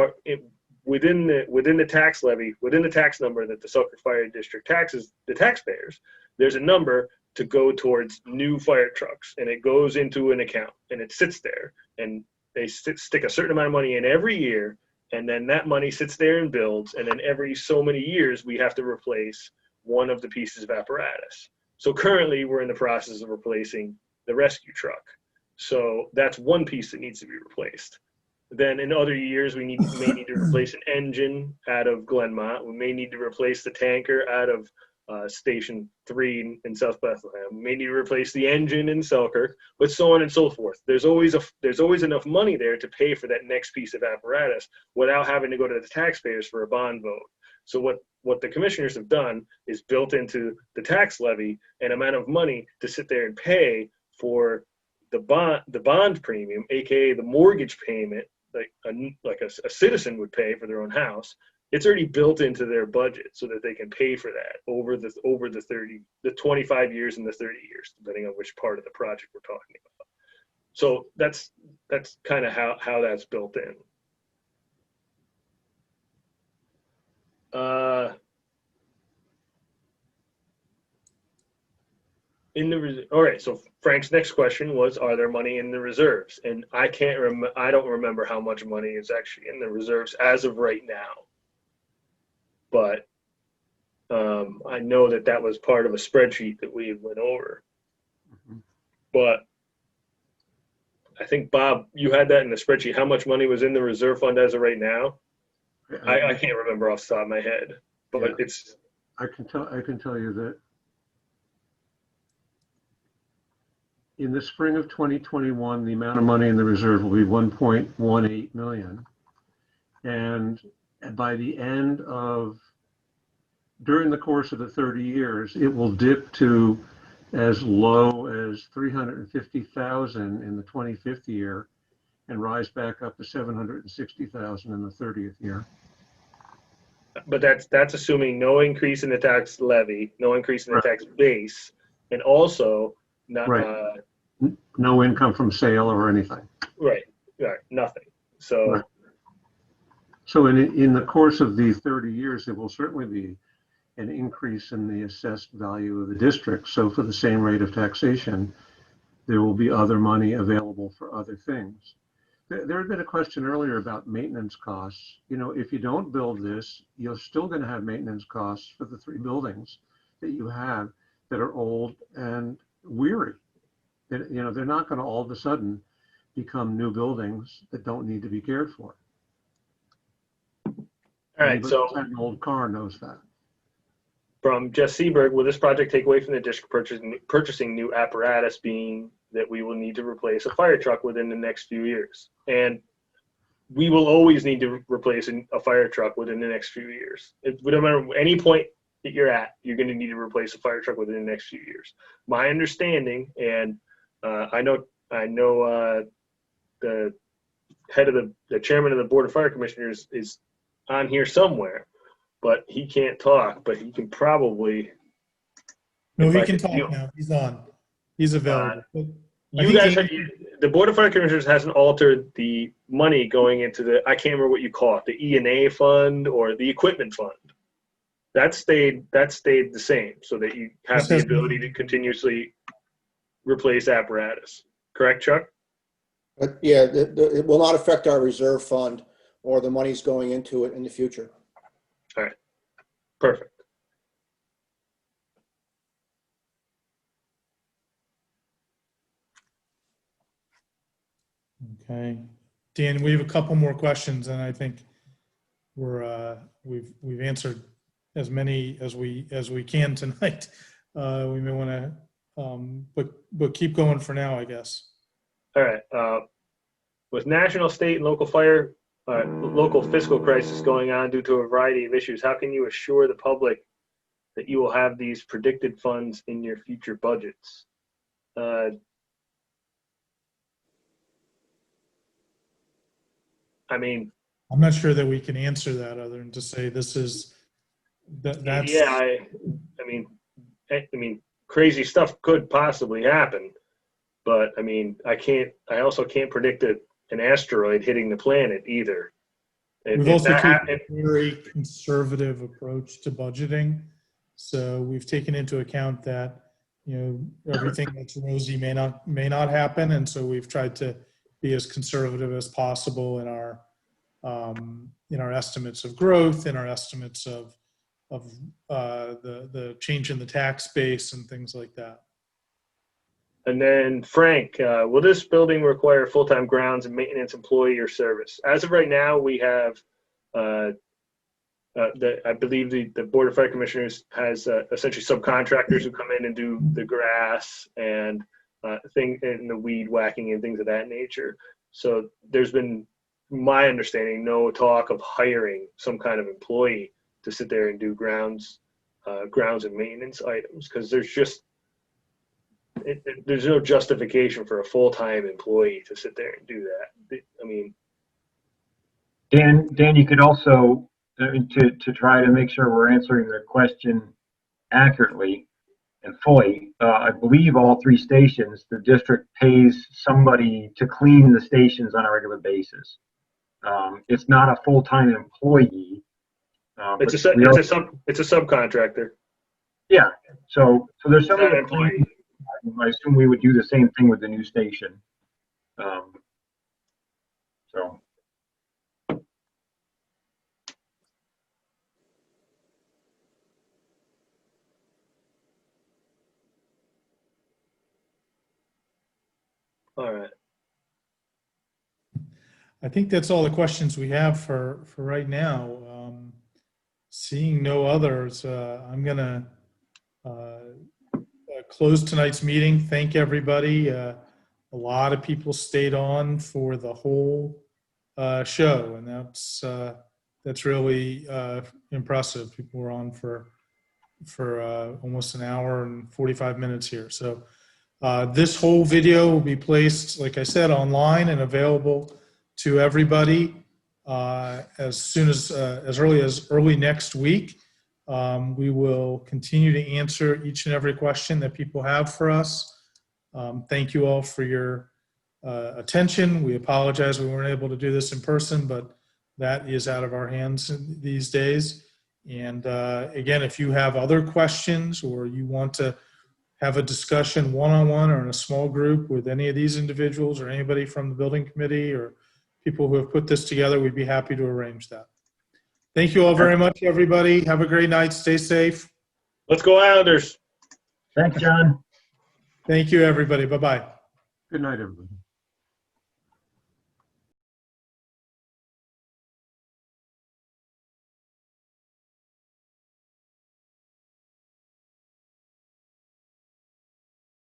within the tax levy, within the tax number that the Selkirk Fire District taxes the taxpayers, there's a number to go towards new fire trucks, and it goes into an account and it sits there, and they stick a certain amount of money in every year, and then that money sits there and builds, and then every so many years we have to replace one of the pieces of apparatus. So currently we're in the process of replacing the rescue truck. So that's one piece that needs to be replaced. Then in other years, we may need to replace an engine out of Glenmont. We may need to replace the tanker out of Station 3 in South Bethlehem. We may need to replace the engine in Selkirk, but so on and so forth. There's always enough money there to pay for that next piece of apparatus without having to go to the taxpayers for a bond vote. So what the commissioners have done is built into the tax levy an amount of money to sit there and pay for the bond premium, aka the mortgage payment, like a citizen would pay for their own house. It's already built into their budget so that they can pay for that over the 25 years and the 30 years, depending on which part of the project we're talking about. So that's kind of how that's built in. All right, so Frank's next question was, are there money in the reserves? And I don't remember how much money is actually in the reserves as of right now. But I know that was part of a spreadsheet that we went over. Mm-hmm. But I think, Bob, you had that in the spreadsheet. How much money was in the reserve fund as of right now? I can't remember off the top of my head, but yeah. I can tell you that in the spring of 2021, the amount of money in the reserve will be 1.18 million. And by the end during the course of the 30 years, it will dip to as low as 350,000 in the 25th year and rise back up to 760,000 in the 30th year. But that's assuming no increase in the tax levy, no increase in the tax base, and also not no income from sale or anything. Right, nothing. So, right. So in the course of the 30 years, there will certainly be an increase in the assessed value of the district. So for the same rate of taxation, there will be other money available for other things. There had been a question earlier about maintenance costs. You know, if you don't build this, you're still going to have maintenance costs for the 3 buildings that you have that are old and weary. You know, they're not going to all of a sudden become new buildings that don't need to be cared for. All right, anybody so an old car knows that. From Jess Seberg, will this project take away from the district purchasing new apparatus, being that we will need to replace a fire truck within the next few years? And we will always need to replace a fire truck within the next few years. No matter any point that you're at, you're going to need to replace a fire truck within the next few years. My understanding, and I know the head of the chairman of the Board of Fire Commissioners is on here somewhere, but he can't talk, but he can probably. No, he can talk now. He's on. He's available. You guys, the Board of Fire Commissioners hasn't altered the money going into I can't remember what you call it, the E&A fund or the equipment fund. That stayed the same, so that you have the ability to continuously replace apparatus. Correct, Chuck? Yeah, it will not affect our reserve fund. or the money's going into it in the future. Perfect. Okay. Dan, we have a couple more questions, and I think we've answered as many as we can tonight. We may want to, but keep going for now, I guess. All right. With national, state, and local fiscal crisis going on due to a variety of issues, how can you assure the public that you will have these predicted funds in your future budgets? I mean, I'm not sure that we can answer that other than to say this is that's yeah, I mean, crazy stuff could possibly happen, but I mean, I also can't predict an asteroid hitting the planet either. We've also taken a very conservative approach to budgeting. So we've taken into account that, everything that's rosy may not happen. And so we've tried to be as conservative as possible in our estimates of growth, in our estimates of the change in the tax base and things like that. And then Frank, will this building require full-time grounds and maintenance employee or service? As of right now, we have, I believe the Board of Fire Commissioners has essentially subcontractors who come in and do the grass and and the weed whacking and things of that nature. So there's been, my understanding, no talk of hiring some kind of employee to sit there and do grounds and maintenance items, because there's no justification for a full-time employee to sit there and do that. I mean, Dan, you could also, to try to make sure we're answering the question accurately and fully, I believe all 3 stations, the district pays somebody to clean the stations on a regular basis. It's not a full-time employee. it's a subcontractor. Yeah, so there's Not somebody an employee. I assume we would do the same thing with the new station. So. All right. I think that's all the questions we have for right now. Seeing no others, I'm going to close tonight's meeting. Thank everybody. A lot of people stayed on for the whole show, and that's really impressive. People were on for almost an hour and 45 minutes here. So this whole video will be placed, like I said, online and available to everybody as early next week. We will continue to answer each and every question that people have for us. Thank you all for your attention. We apologize we weren't able to do this in person, but that is out of our hands these days. And again, if you have other questions or you want to have a discussion one-on-one or in a small group with any of these individuals or anybody from the building committee or people who have put this together, we'd be happy to arrange that. Thank you all very much, everybody. Have a great night. Stay safe. Let's go Islanders. Thanks, John. Thank you, everybody. Bye-bye. Good night, everybody.